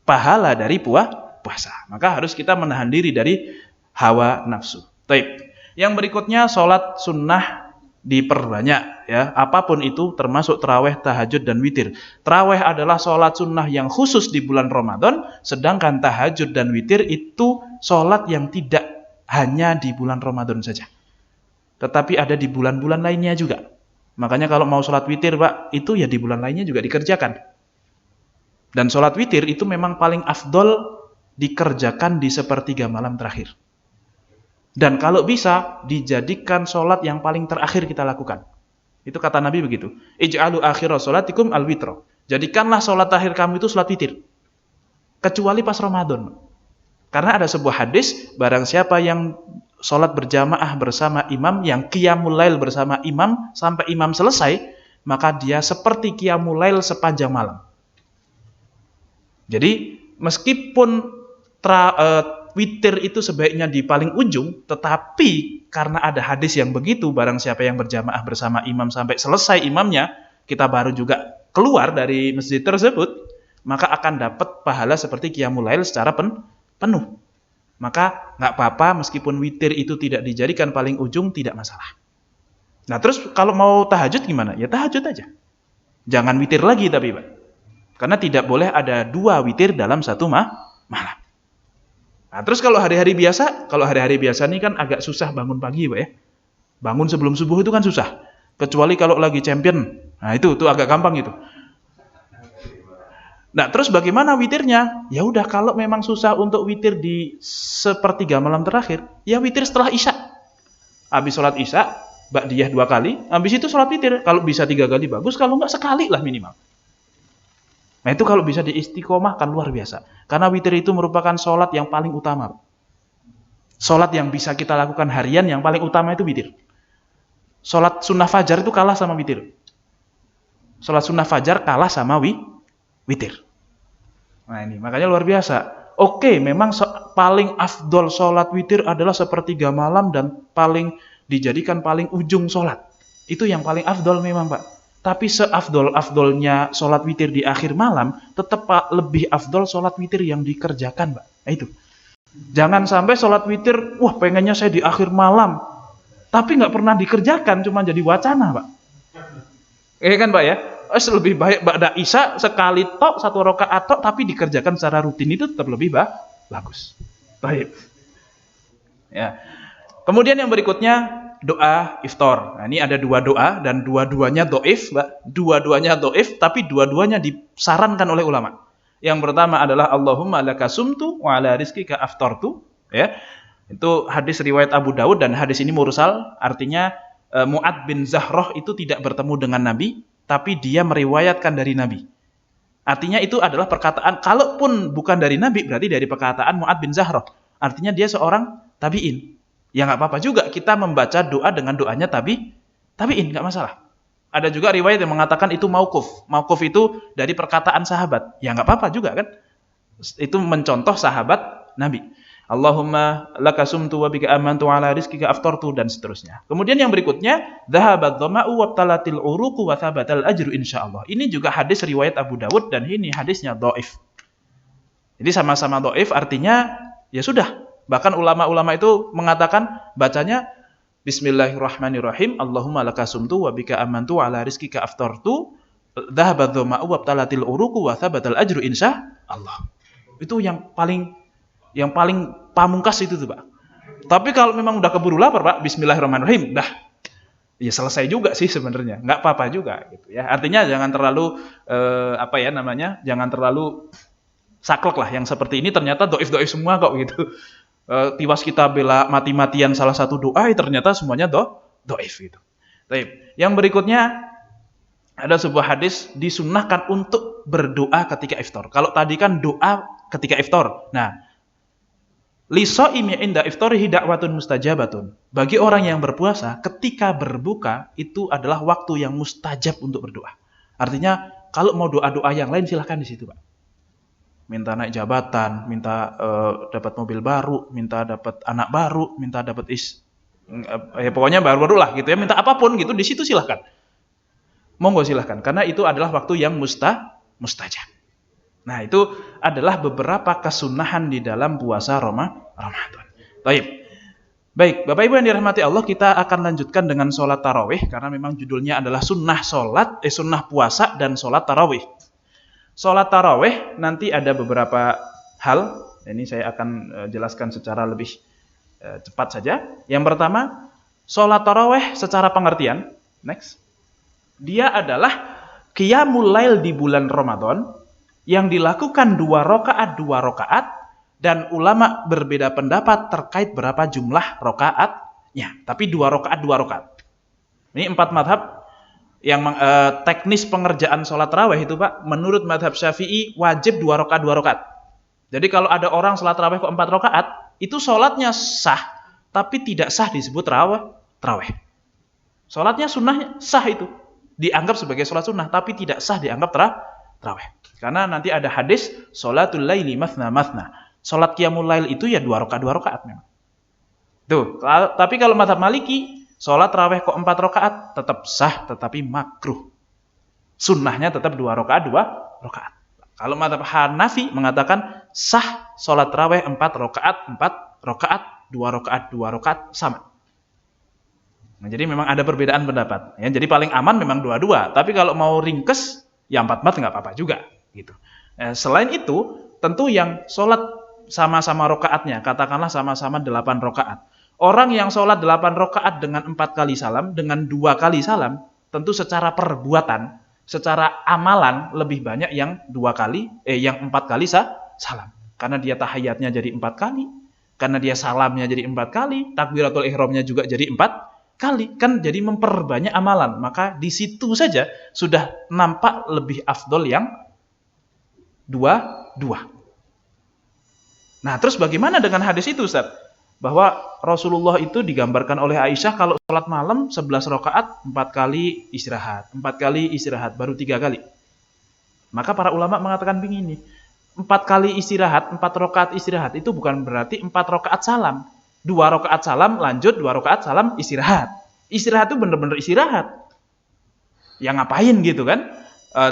pahala dari puasa. Maka harus kita menahan diri dari hawa nafsu. Baik. Yang berikutnya sholat sunnah diperbanyak ya, apapun itu termasuk tarawih, tahajud dan witir. Tarawih adalah sholat sunnah yang khusus di bulan Ramadan, sedangkan tahajud dan witir itu sholat yang tidak hanya di bulan Ramadan saja, tetapi ada di bulan-bulan lainnya juga. Makanya kalau mau sholat witir Pak, itu ya di bulan lainnya juga dikerjakan. Dan sholat witir itu memang paling afdol dikerjakan di sepertiga malam terakhir. Dan kalau bisa, dijadikan sholat yang paling terakhir kita lakukan. Itu kata Nabi begitu. Ij'alu akhira sholatikum al-witro. Jadikanlah sholat terakhir kamu itu sholat witir. Kecuali pas Ramadan. Karena ada sebuah hadis, barang siapa yang sholat berjamaah bersama imam, yang qiyamul lail bersama imam, sampai imam selesai, maka dia seperti qiyamul lail sepanjang malam. Jadi, meskipun witir itu sebaiknya di paling ujung, tetapi karena ada hadis yang begitu, barang siapa yang berjamaah bersama imam sampai selesai imamnya, kita baru juga keluar dari masjid tersebut, maka akan dapat pahala seperti qiyamul lail secara penuh. Maka nggak apa-apa meskipun witir itu tidak dijadikan paling ujung, tidak masalah. Nah terus kalau mau tahajud gimana? Ya tahajud aja. Jangan witir lagi tapi Pak. Karena tidak boleh ada 2 witir dalam satu malam. Nah, terus kalau hari-hari biasa nih kan agak susah bangun pagi Pak ya. Bangun sebelum subuh itu kan susah. Kecuali kalau lagi champion. Nah, itu agak gampang itu. Nah, terus bagaimana witirnya? Ya udah, kalau memang susah untuk witir di sepertiga malam terakhir, ya witir setelah Isya. Habis sholat Isya, ba'diyah 2 kali, habis itu sholat witir. Kalau bisa 3 kali bagus, kalau enggak sekali lah minimal. Nah itu kalau bisa diistiqomahkan luar biasa. Karena witir itu merupakan sholat yang paling utama. Sholat yang bisa kita lakukan harian yang paling utama itu witir. Sholat sunnah fajar itu kalah sama witir. Sholat sunnah fajar kalah sama witir. Nah ini, makanya luar biasa. Oke, memang paling afdol sholat witir adalah sepertiga malam dan paling dijadikan paling ujung sholat. Itu yang paling afdol memang Pak. Tapi seafdol-afdolnya sholat witir di akhir malam, tetap Pak lebih afdol sholat witir yang dikerjakan Pak. Nah itu. Jangan sampai sholat witir, wah pengennya saya di akhir malam. Tapi nggak pernah dikerjakan, cuma jadi wacana Pak. Iya kan Pak ya? Lebih baik ba'da isya sekali tok, 1 rakaat tok, tapi dikerjakan secara rutin itu tetap lebih bagus. Baik. Ya. Kemudian yang berikutnya doa iftar. Nah, ini ada 2 doa dan dua-duanya dhaif, Mbak. Dua-duanya dhaif, tapi dua-duanya disarankan oleh ulama. Yang pertama adalah Allahumma laka sumtu wa ala rizqika aftartu, ya. Itu hadis riwayat Abu Dawud dan hadis ini mursal, artinya Mu'ad bin Zahroh itu tidak bertemu dengan Nabi, tapi dia meriwayatkan dari Nabi. Artinya itu adalah perkataan, kalaupun bukan dari Nabi, berarti dari perkataan Mu'ad bin Zahroh. Artinya dia seorang tabi'in. Ya nggak apa-apa juga kita membaca doa dengan doanya tabi'in, nggak masalah. Ada juga riwayat yang mengatakan itu mauquf. Mauquf itu dari perkataan sahabat. Ya nggak apa-apa juga kan. Itu mencontoh sahabat Nabi. Allahumma laka sumtu wa bika amantu ala rizqika aftartu dan seterusnya. Kemudian yang berikutnya, dhahabat dhama'u wabtalatil uruqu wa thabatal ajru insyaallah. Ini juga hadis riwayat Abu Dawud dan ini hadisnya dhaif. Jadi sama-sama dhaif artinya ya sudah. Bahkan ulama-ulama itu mengatakan bacanya bismillahirrahmanirrahim, Allahumma laka sumtu wa bika amantu ala rizqika aftartu, dhahabat dhama'u wabtalatil uruqu wa thabatal ajru insyaallah. Itu yang paling pamungkas itu tuh Pak. Tapi kalau memang udah keburu lapar Pak, bismillahirrahmanirrahim, dah. Ya selesai juga sih sebenarnya, nggak apa-apa juga gitu ya. Artinya jangan terlalu jangan terlalu saklek lah yang seperti ini ternyata doif semua kok gitu. Tiwas kita bela mati-matian salah satu doa, ternyata semuanya doif gitu. Baik. Yang berikutnya ada sebuah hadis disunnahkan untuk berdoa ketika iftar. Kalau tadi kan doa ketika iftar. Nah, lisoimi inda iftarihi da'watun mustajabatun. Bagi orang yang berpuasa, ketika berbuka itu adalah waktu yang mustajab untuk berdoa. Artinya, kalau mau doa-doa yang lain silahkan di situ, Pak. Minta naik jabatan, minta dapat mobil baru, minta dapat anak baru, minta dapat pokoknya baru-baru lah gitu ya. Minta apapun gitu di situ silahkan. Monggo silahkan, karena itu adalah waktu yang mustajab. Nah, itu adalah beberapa kesunahan di dalam puasa Ramadan. Baik, Bapak Ibu yang dirahmati Allah, kita akan lanjutkan dengan sholat tarawih karena memang judulnya adalah sunnah puasa dan sholat tarawih. Sholat tarawih nanti ada beberapa hal. Ini saya akan jelaskan secara lebih cepat saja. Yang pertama, sholat tarawih secara pengertian. Next. Dia adalah qiyamul lail di bulan Ramadan yang dilakukan 2 rakaat dan ulama berbeda pendapat terkait berapa jumlah rakaatnya. Tapi 2 rakaat. Ini 4 madhab yang teknis pengerjaan sholat tarawih itu Pak. Menurut madhab Syafi'i wajib 2 rakaat. Jadi kalau ada orang sholat tarawih kok 4 rakaat, itu sholatnya sah, tapi tidak sah disebut tarawih. Sholatnya sunnahnya sah itu. Dianggap sebagai sholat sunnah, tapi tidak sah dianggap tarawih. Karena nanti ada hadis sholatul laili mathna. Sholat qiyamul lail itu ya 2 rakaat memang. Tuh, tapi kalau mazhab Maliki, sholat tarawih kok 4 rakaat tetap sah tetapi makruh. Sunnahnya tetap 2 rakaat. Kalau mazhab Hanafi mengatakan sah sholat tarawih 4 rakaat, 2 rakaat sama. Nah, jadi memang ada perbedaan pendapat. Ya, jadi paling aman memang 2, tapi kalau mau ringkes ya 4 nggak apa-apa juga. Gitu. Selain itu, tentu yang sholat sama-sama rakaatnya, katakanlah sama-sama 8 rakaat. Orang yang sholat 8 rakaat dengan 4 kali salam, dengan 2 kali salam, tentu secara perbuatan, secara amalan lebih banyak yang 4 kali salam. Karena dia tahiyatnya jadi 4 kali, karena dia salamnya jadi 4 kali, takbiratul ihramnya juga jadi 4 kali, kan jadi memperbanyak amalan. Maka di situ saja sudah nampak lebih afdol yang 2. Nah, terus bagaimana dengan hadis itu, Ustaz? bahwa Rasulullah itu digambarkan oleh Aisyah kalau sholat malam 11 rakaat 4 kali istirahat, 4 kali istirahat, baru 3 kali. Maka para ulama mengatakan begini, 4 kali istirahat, 4 rakaat istirahat itu bukan berarti 4 rakaat salam. 2 rakaat salam lanjut, 2 rakaat salam istirahat. Istirahat itu benar-benar istirahat. Yang ngapain gitu kan?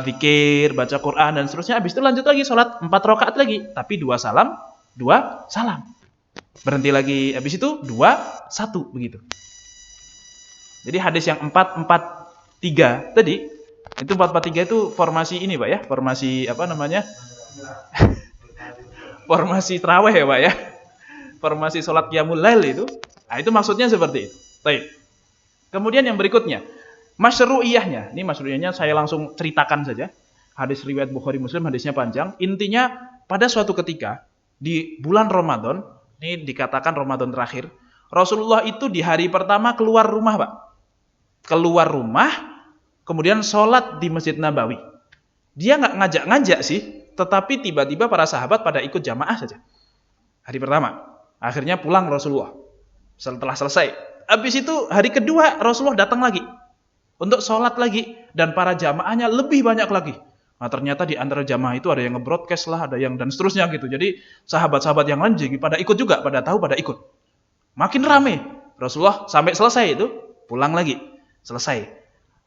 Zikir, baca Quran dan seterusnya. Habis itu lanjut lagi sholat 4 rakaat lagi, tapi 2 salam, 2 salam. Berhenti lagi, habis itu 2, 1 begitu. Jadi hadis yang 4-4-3 tadi, itu 4-4-3 itu formasi ini Pak ya, formasi apa namanya? Formasi tarawih ya Pak ya. Formasi sholat qiyamul lail itu. Nah, itu maksudnya seperti itu. Baik. Kemudian yang berikutnya, masyru'iyahnya. Ini masyru'iyahnya saya langsung ceritakan saja. Hadis riwayat Bukhari Muslim, hadisnya panjang. Intinya pada suatu ketika di bulan Ramadan, ini dikatakan Ramadan terakhir, Rasulullah itu di hari pertama keluar rumah, Pak. Keluar rumah, kemudian sholat di Masjid Nabawi. Dia nggak ngajak-ngajak sih, tetapi tiba-tiba para sahabat pada ikut jamaah saja. Hari pertama. Akhirnya pulang Rasulullah. Setelah selesai. Habis itu hari kedua Rasulullah datang lagi. Untuk sholat lagi. Dan para jamaahnya lebih banyak lagi. Nah ternyata di antara jamaah itu ada yang nge-broadcast lah, ada yang dan seterusnya gitu. Jadi sahabat-sahabat yang lain jadi pada ikut juga, pada tahu, pada ikut. Makin rame. Rasulullah sampai selesai itu, pulang lagi. Selesai.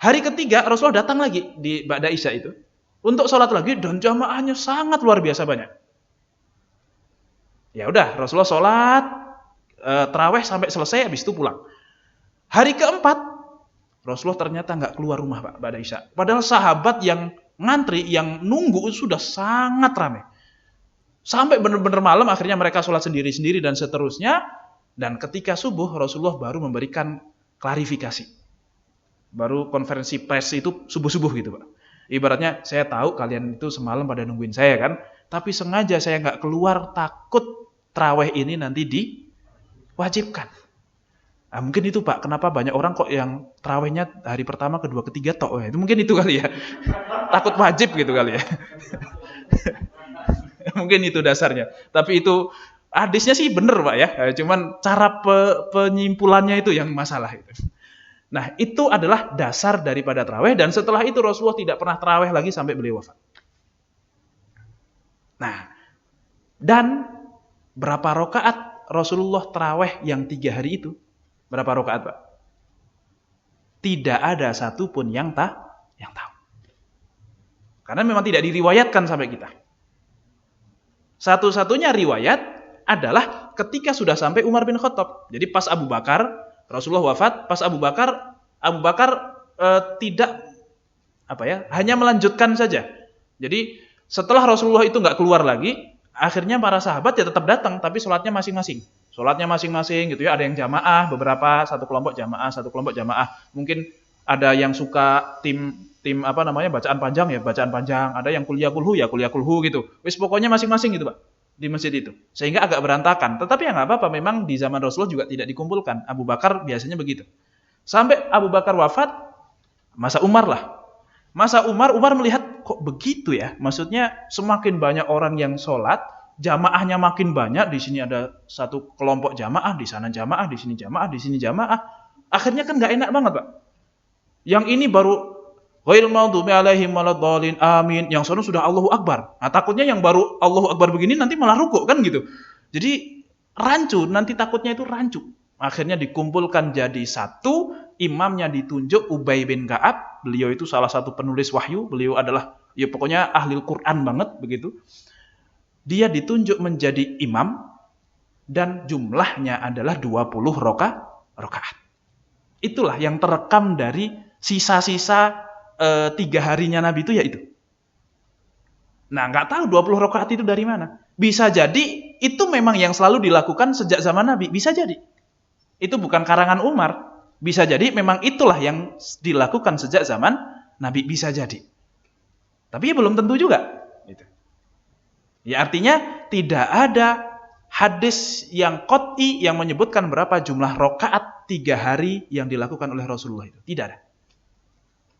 Hari ketiga Rasulullah datang lagi di Ba'da Isya itu. Untuk sholat lagi dan jamaahnya sangat luar biasa banyak. Ya udah, Rasulullah sholat tarawih sampai selesai, habis itu pulang. Hari keempat, Rasulullah ternyata nggak keluar rumah Pak Ba'da Isya. Padahal sahabat yang ngantri, yang nunggu sudah sangat ramai. Sampai benar-benar malam, akhirnya mereka sholat sendiri-sendiri dan seterusnya. Dan ketika subuh, Rasulullah baru memberikan klarifikasi. Baru konferensi pers itu subuh-subuh gitu Pak. Ibaratnya, saya tahu kalian itu semalam pada nungguin saya kan. Tapi sengaja saya nggak keluar, takut tarawih ini nanti diwajibkan. Nah, mungkin itu Pak, kenapa banyak orang kok yang tarawihnya hari pertama, kedua, ketiga tok. Itu mungkin itu kali ya. Takut wajib gitu kali ya. Mungkin itu dasarnya. Tapi itu hadisnya sih bener Pak ya. Cuman cara penyimpulannya itu yang masalah itu. Nah, itu adalah dasar daripada tarawih dan setelah itu Rasulullah tidak pernah tarawih lagi sampai beliau wafat. Nah, dan berapa rakaat Rasulullah tarawih yang 3 hari itu? Berapa rakaat, Pak? Tidak ada satupun yang tahu. Karena memang tidak diriwayatkan sampai kita. Satu-satunya riwayat adalah ketika sudah sampai Umar bin Khattab. Jadi pas Abu Bakar, Rasulullah wafat, pas Abu Bakar tidak hanya melanjutkan saja. Jadi setelah Rasulullah itu nggak keluar lagi, akhirnya para sahabat ya tetap datang, tapi sholatnya masing-masing. Sholatnya masing-masing gitu ya. Ada yang jamaah, beberapa satu kelompok jamaah. Mungkin ada yang suka tim bacaan panjang ya bacaan panjang. Ada yang kuliah kulhu gitu. Wis pokoknya masing-masing gitu Pak di masjid itu. Sehingga agak berantakan. Tetapi ya nggak apa-apa. Memang di zaman Rasulullah juga tidak dikumpulkan. Abu Bakar biasanya begitu. Sampai Abu Bakar wafat, masa Umar lah. Masa Umar melihat kok begitu ya? Maksudnya semakin banyak orang yang sholat, jamaahnya makin banyak. Di sini ada satu kelompok jamaah, di sana jamaah, di sini jamaah, di sini jamaah. Akhirnya kan nggak enak banget Pak. Yang ini baru ghairil maghdubi alaihim waladdallin amin. Yang sana sudah Allahu Akbar. Nah takutnya yang baru Allahu Akbar begini nanti malah rukuk kan gitu. Jadi rancu, nanti takutnya itu rancu. Akhirnya dikumpulkan jadi satu. Imamnya ditunjuk Ubay bin Ka'ab. Beliau itu salah satu penulis wahyu. Beliau adalah ya pokoknya ahli Quran banget begitu. Dia ditunjuk menjadi imam dan jumlahnya adalah 20 rakaat. Itulah yang terekam dari sisa-sisa 3 harinya Nabi itu ya itu. Nah, nggak tahu 20 rakaat itu dari mana. Bisa jadi itu memang yang selalu dilakukan sejak zaman Nabi. Bisa jadi. Itu bukan karangan Umar. Bisa jadi memang itulah yang dilakukan sejak zaman Nabi. Bisa jadi. Tapi ya belum tentu juga. Ya artinya tidak ada hadis yang qat'i yang menyebutkan berapa jumlah rakaat 3 hari yang dilakukan oleh Rasulullah itu. Tidak ada.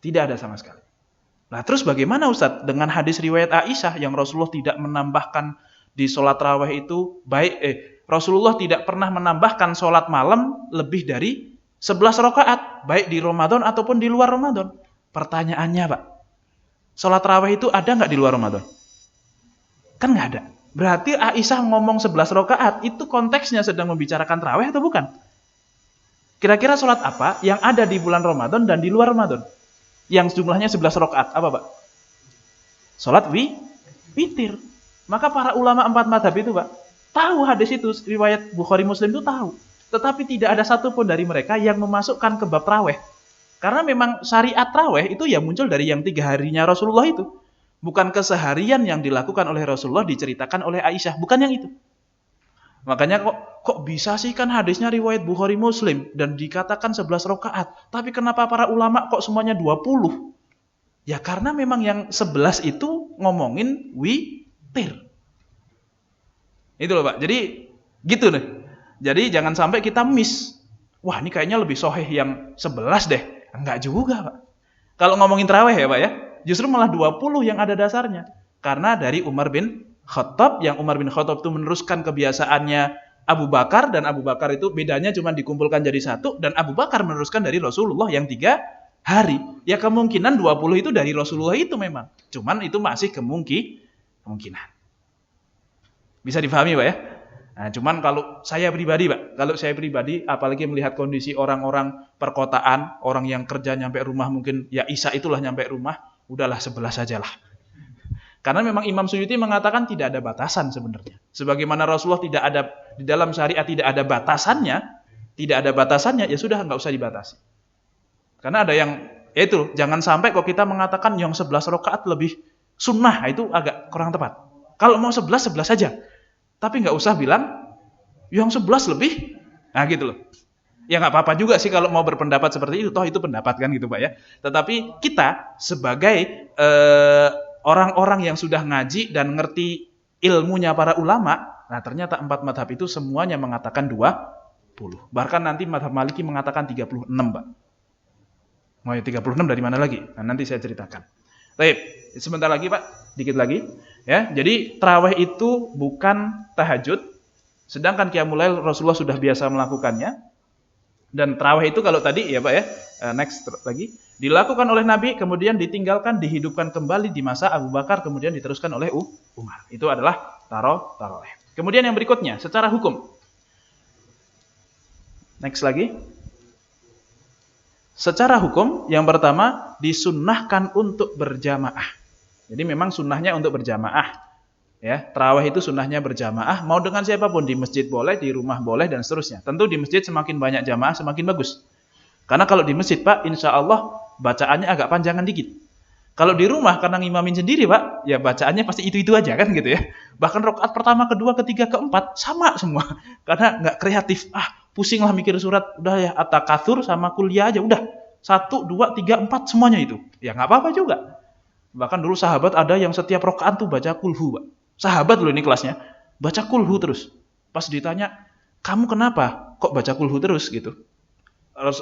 Tidak ada sama sekali. Nah terus bagaimana Ustaz dengan hadis riwayat Aisyah yang Rasulullah tidak menambahkan di sholat tarawih itu Rasulullah tidak pernah menambahkan sholat malam lebih dari 11 rakaat, baik di Ramadan ataupun di luar Ramadan. Pertanyaannya, Pak, sholat tarawih itu ada nggak di luar Ramadan? Kan nggak ada. Berarti Aisyah ngomong 11 rakaat, itu konteksnya sedang membicarakan tarawih atau bukan? Kira-kira sholat apa yang ada di bulan Ramadan dan di luar Ramadan? Yang jumlahnya 11 rakaat, apa Pak? Sholat witir. Maka para ulama 4 mazhab itu Pak, tahu hadis itu, riwayat Bukhari Muslim itu tahu. Tetapi tidak ada satupun dari mereka yang memasukkan ke bab tarawih. Karena memang syariat tarawih itu ya muncul dari yang 3 harinya Rasulullah itu. Bukan keseharian yang dilakukan oleh Rasulullah diceritakan oleh Aisyah, bukan yang itu. Makanya kok bisa sih, kan hadisnya riwayat Bukhari Muslim dan dikatakan 11 rakaat. Tapi kenapa para ulama kok semuanya 20? Ya karena memang yang 11 itu ngomongin witir. Itu loh Pak. Jadi gitu nih. Jadi jangan sampai kita miss. Wah, ini kayaknya lebih sahih yang 11 deh. Enggak juga, Pak. Kalau ngomongin tarawih ya, Pak ya, justru malah 20 yang ada dasarnya. Karena dari Umar bin Khattab, yang Umar bin Khattab itu meneruskan kebiasaannya Abu Bakar, dan Abu Bakar itu bedanya cuma dikumpulkan jadi satu, dan Abu Bakar meneruskan dari Rasulullah yang 3 hari. Ya kemungkinan 20 itu dari Rasulullah itu memang. Cuman itu masih kemungkinan. Bisa difahami Pak ya? Nah, cuman kalau saya pribadi Pak, apalagi melihat kondisi orang-orang perkotaan, orang yang kerja nyampe rumah mungkin ya Isya itulah nyampe rumah, udahlah 11 sajalah. Karena memang Imam Suyuti mengatakan tidak ada batasan sebenarnya. Sebagaimana Rasulullah tidak ada di dalam syariat tidak ada batasannya, ya sudah nggak usah dibatasi. Karena ada yang ya itu, jangan sampai kok kita mengatakan yang 11 rakaat lebih sunnah, itu agak kurang tepat. Kalau mau 11 saja. Tapi nggak usah bilang yang 11 lebih, nah gitu loh. Ya nggak apa-apa juga sih kalau mau berpendapat seperti itu, toh itu pendapat kan gitu Pak ya. Tetapi kita sebagai orang-orang yang sudah ngaji dan ngerti ilmunya para ulama, nah ternyata 4 mazhab itu semuanya mengatakan 20. Bahkan nanti mazhab Maliki mengatakan 36 Pak. Mau 36 dari mana lagi? Nah, nanti saya ceritakan. Baik, sebentar lagi Pak, dikit lagi. Ya, jadi tarawih itu bukan tahajud, sedangkan qiyamul lail Rasulullah sudah biasa melakukannya. Dan tarawih itu kalau tadi ya Pak ya, next lagi, dilakukan oleh Nabi, kemudian ditinggalkan, dihidupkan kembali di masa Abu Bakar, kemudian diteruskan oleh Umar. Itu adalah tarawih. Kemudian yang berikutnya, secara hukum. Next lagi. Secara hukum, yang pertama disunnahkan untuk berjamaah. Jadi memang sunnahnya untuk berjamaah. Ya, tarawih itu sunnahnya berjamaah, mau dengan siapapun, di masjid boleh, di rumah boleh, dan seterusnya. Tentu di masjid semakin banyak jamaah semakin bagus. Karena kalau di masjid Pak, insya Allah bacaannya agak panjangan dikit. Kalau di rumah karena ngimamin sendiri Pak, ya bacaannya pasti itu-itu aja kan gitu ya. Bahkan rakaat pertama, kedua, ketiga, keempat sama semua. Karena nggak kreatif. Pusing lah mikir surat, udah ya at-takatsur sama kuliah aja udah. 1, 2, 3, 4 semuanya itu. Ya nggak apa-apa juga. Bahkan dulu sahabat ada yang setiap rakaat tuh baca kulhu, Pak. Sahabat loh ini kelasnya, baca kulhu terus. Pas ditanya, kamu kenapa kok baca kulhu terus gitu?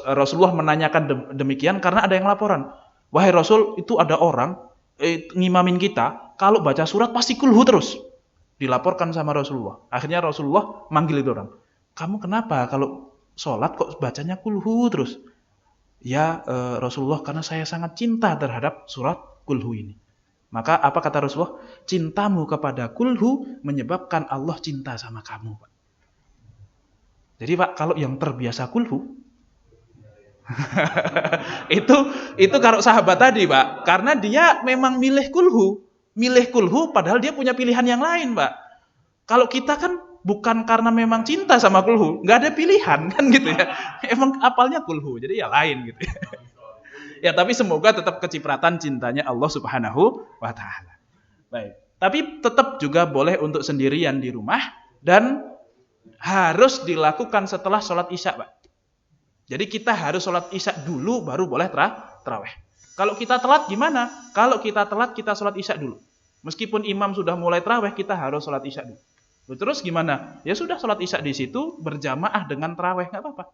Rasulullah menanyakan demikian karena ada yang laporan. Wahai Rasul, itu ada orang ngimamin kita, kalau baca surat pasti kulhu terus. Dilaporkan sama Rasulullah. Akhirnya Rasulullah manggil itu orang. Kamu kenapa kalau sholat kok bacanya kulhu terus? Ya Rasulullah, karena saya sangat cinta terhadap surat kulhu ini. Maka apa kata Rasulullah? Cintamu kepada kulhu menyebabkan Allah cinta sama kamu, Pak. Jadi Pak, kalau yang terbiasa kulhu itu kalau sahabat tadi Pak, karena dia memang milih kulhu padahal dia punya pilihan yang lain Pak. Kalau kita kan bukan karena memang cinta sama kulhu, nggak ada pilihan kan gitu ya. Emang apalnya kulhu, jadi ya lain gitu ya. Ya tapi semoga tetap kecipratan cintanya Allah Subhanahu wa taala. Baik. Tapi tetap juga boleh untuk sendirian di rumah dan harus dilakukan setelah sholat Isya, Pak. Jadi kita harus sholat Isya dulu baru boleh tarawih. Kalau kita telat gimana? Kalau kita telat kita sholat Isya dulu. Meskipun imam sudah mulai tarawih, kita harus sholat Isya dulu. Terus gimana? Ya sudah sholat Isya di situ berjamaah dengan tarawih, nggak apa-apa.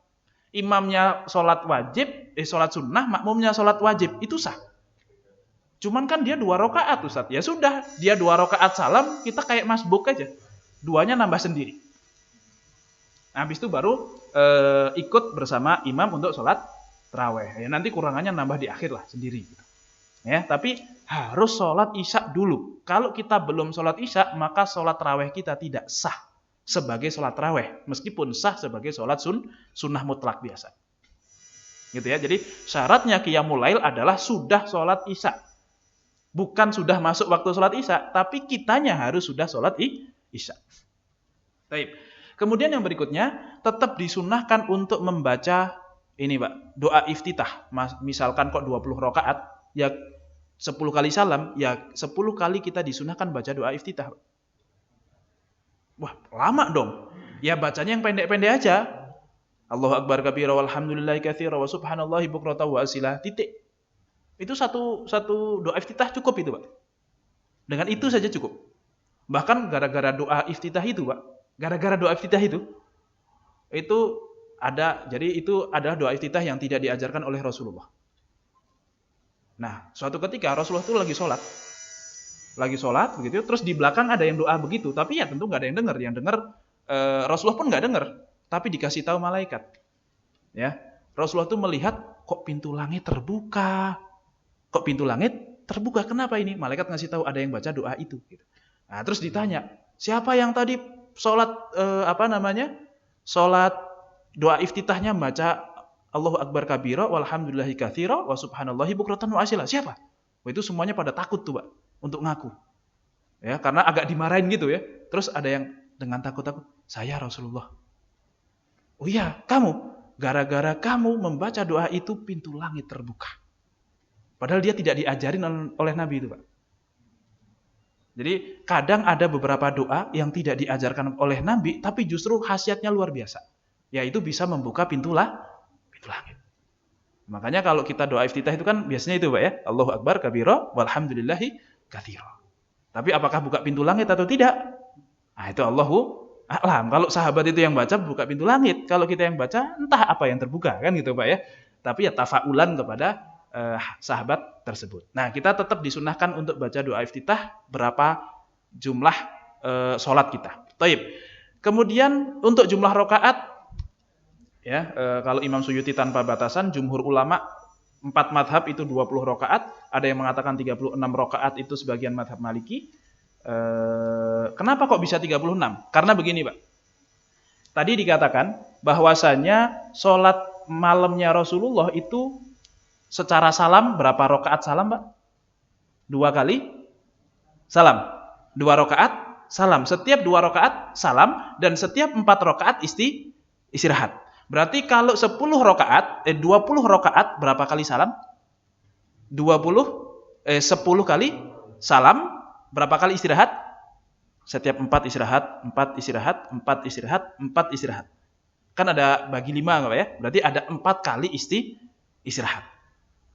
Imamnya sholat wajib, sholat sunnah, makmumnya sholat wajib, itu sah. Cuman kan dia 2 rakaat Ustaz. Ya sudah, dia 2 rakaat salam, kita kayak masbuk aja. 2-nya nambah sendiri. Nah, habis itu baru ikut bersama imam untuk sholat tarawih. Ya, nanti kurangannya nambah di akhir lah sendiri. Ya, tapi harus sholat isya dulu. Kalau kita belum sholat isya, maka sholat tarawih kita tidak sah sebagai sholat tarawih, meskipun sah sebagai sholat sunnah mutlak biasa. Gitu ya. Jadi syaratnya qiyamul lail adalah sudah sholat isya. Bukan sudah masuk waktu sholat isya, tapi kitanya harus sudah sholat isya. Baik. Kemudian yang berikutnya, tetap disunnahkan untuk membaca ini Pak, doa iftitah. Misalkan kok 20 rakaat, ya 10 kali salam, ya 10 kali kita disunahkan baca doa iftitah. Wah, lama dong. Ya bacanya yang pendek-pendek aja. Allahu akbar kabira walhamdulillahi katsira wa subhanallahi bukratan wa asila. Titik. Itu satu doa iftitah cukup itu, Pak. Dengan itu saja cukup. Bahkan gara-gara doa iftitah itu, Pak. Gara-gara doa iftitah itu ada, jadi itu adalah doa iftitah yang tidak diajarkan oleh Rasulullah. Nah, suatu ketika Rasulullah itu lagi sholat begitu, terus di belakang ada yang doa begitu, tapi ya tentu nggak ada yang dengar, Rasulullah pun nggak dengar, tapi dikasih tahu malaikat. Ya, Rasulullah itu melihat kok pintu langit terbuka, kenapa ini? Malaikat ngasih tahu ada yang baca doa itu. Nah, terus ditanya, siapa yang tadi sholat sholat doa iftitahnya baca Allahu akbar kabira walhamdulillahi katsira wa subhanallahi bukratan wa asila. Siapa? Itu semuanya pada takut tuh, Pak, untuk ngaku. Ya, karena agak dimarahin gitu ya. Terus ada yang dengan takut-takut, "Saya Rasulullah." "Oh iya, kamu. Gara-gara kamu membaca doa itu pintu langit terbuka." Padahal dia tidak diajarin oleh Nabi itu, Pak. Jadi kadang ada beberapa doa yang tidak diajarkan oleh Nabi, tapi justru khasiatnya luar biasa. Yaitu bisa membuka pintu langit. Makanya kalau kita doa iftitah itu kan biasanya itu, Pak ya, Allahu akbar kabira walhamdulillahi katsira. Tapi apakah buka pintu langit atau tidak? Nah, itu Allahu a'lam. Kalau sahabat itu yang baca buka pintu langit, kalau kita yang baca entah apa yang terbuka, kan gitu, Pak ya. Tapi ya tafaulan kepada sahabat tersebut. Nah, kita tetap disunahkan untuk baca doa iftitah berapa jumlah sholat kita. Taib. Kemudian untuk jumlah rakaat, ya, kalau Imam Suyuti tanpa batasan, jumhur ulama 4 madhab itu 20 rakaat, ada yang mengatakan 36 rakaat itu sebagian madhab Maliki. Kenapa kok bisa 36? Karena begini, Pak. Tadi dikatakan bahwasanya sholat malamnya Rasulullah itu secara salam berapa rakaat salam, Pak? 2 kali salam. 2 rakaat salam. Setiap 2 rakaat salam dan setiap 4 rakaat istirahat. Berarti kalau 10 rakaat berapa kali salam? 10 kali salam, berapa kali istirahat? Setiap 4 istirahat, 4 istirahat, 4 istirahat, 4 istirahat. Kan ada bagi 5, Pak ya? Berarti ada 4 kali istirahat.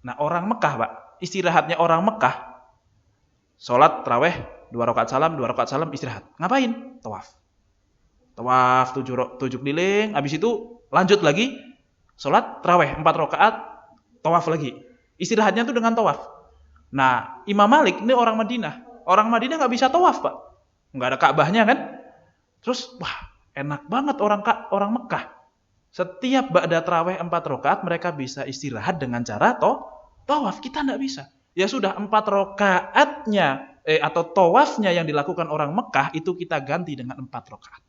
Nah, orang Mekah, Pak, istirahatnya orang Mekah, sholat tarawih 2 rakaat salam, istirahat. Ngapain? Tawaf. Tawaf 7 keliling, habis itu lanjut lagi sholat tarawih 4 rakaat, tawaf lagi. Istirahatnya itu dengan tawaf. Nah, Imam Malik ini orang Madinah. Orang Madinah nggak bisa tawaf, Pak. Nggak ada Ka'bahnya kan? Terus, wah, enak banget orang Mekah. Setiap ba'da tarawih 4 rakaat mereka bisa istirahat dengan cara tawaf. Kita nggak bisa. Ya sudah, 4 rakaatnya atau tawafnya yang dilakukan orang Mekah itu kita ganti dengan 4 rakaat.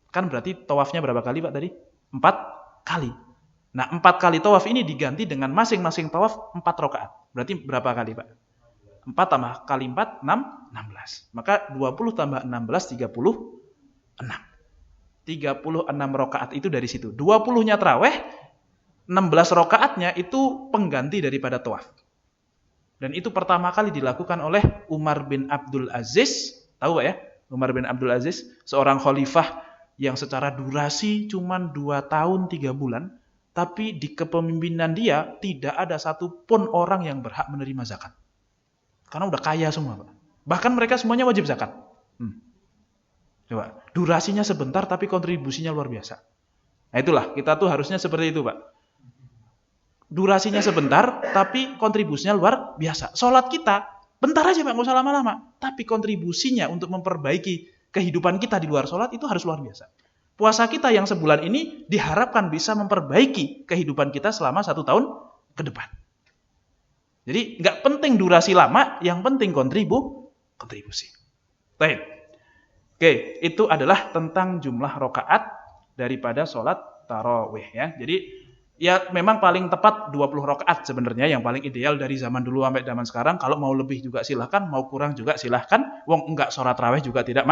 Kan berarti tawafnya berapa kali, Pak, tadi? 4 kali. Nah, 4 kali tawaf ini diganti dengan masing-masing tawaf 4 rakaat. Berarti berapa kali, Pak? 4 tambah kali 4, 16. Maka 20 tambah 16, 36. 36 rakaat itu dari situ. 20-nya tarawih, 16 rakaatnya itu pengganti daripada tawaf. Dan itu pertama kali dilakukan oleh Umar bin Abdul Aziz. Tahu, Pak ya? Umar bin Abdul Aziz, seorang khalifah yang secara durasi cuma 2 tahun 3 bulan, tapi di kepemimpinan dia tidak ada satupun orang yang berhak menerima zakat. Karena udah kaya semua, Pak. Bahkan mereka semuanya wajib zakat. Coba, durasinya sebentar tapi kontribusinya luar biasa. Nah, itulah, kita tuh harusnya seperti itu, Pak. Durasinya sebentar tapi kontribusinya luar biasa. Sholat kita bentar aja, Pak, nggak usah lama-lama. Tapi kontribusinya untuk memperbaiki kehidupan kita di luar sholat itu harus luar biasa. puasa kita yang sebulan ini diharapkan bisa memperbaiki kehidupan kita selama 1 tahun ke depan. Jadi nggak penting durasi lama, yang penting kontribusi. Baik. Oke, itu adalah tentang jumlah rakaat daripada sholat tarawih ya. Jadi ya memang paling tepat 20 rakaat sebenarnya yang paling ideal dari zaman dulu sampai zaman sekarang. Kalau mau lebih juga silahkan, mau kurang juga silahkan. Wong enggak sholat tarawih juga tidak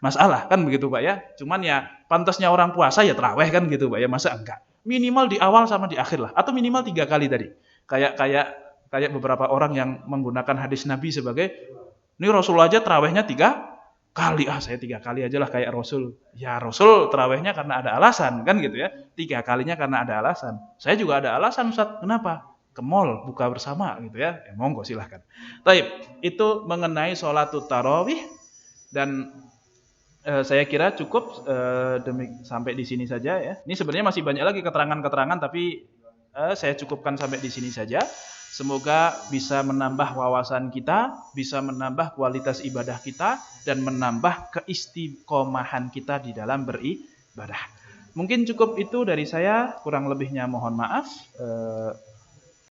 masalah kan begitu Pak ya. Cuman ya pantasnya orang puasa ya tarawih kan gitu Pak ya, masa enggak. Minimal di awal sama di akhir lah, atau minimal 3 kali tadi. Kayak beberapa orang yang menggunakan hadis Nabi sebagai ini Rasul aja tarawihnya 3 kali, saya 3 kali aja lah kayak Rasul. Ya Rasul tarawihnya karena ada alasan kan gitu ya. 3 kalinya karena ada alasan. Saya juga ada alasan Ustaz. Kenapa? Ke mall buka bersama gitu ya. Monggo silahkan. Taib, itu mengenai sholatut tarawih dan saya kira cukup sampai di sini saja ya. Ini sebenarnya masih banyak lagi keterangan-keterangan tapi saya cukupkan sampai di sini saja. Semoga bisa menambah wawasan kita, bisa menambah kualitas ibadah kita, dan menambah keistiqomahan kita di dalam beribadah. Mungkin cukup itu dari saya, kurang lebihnya mohon maaf.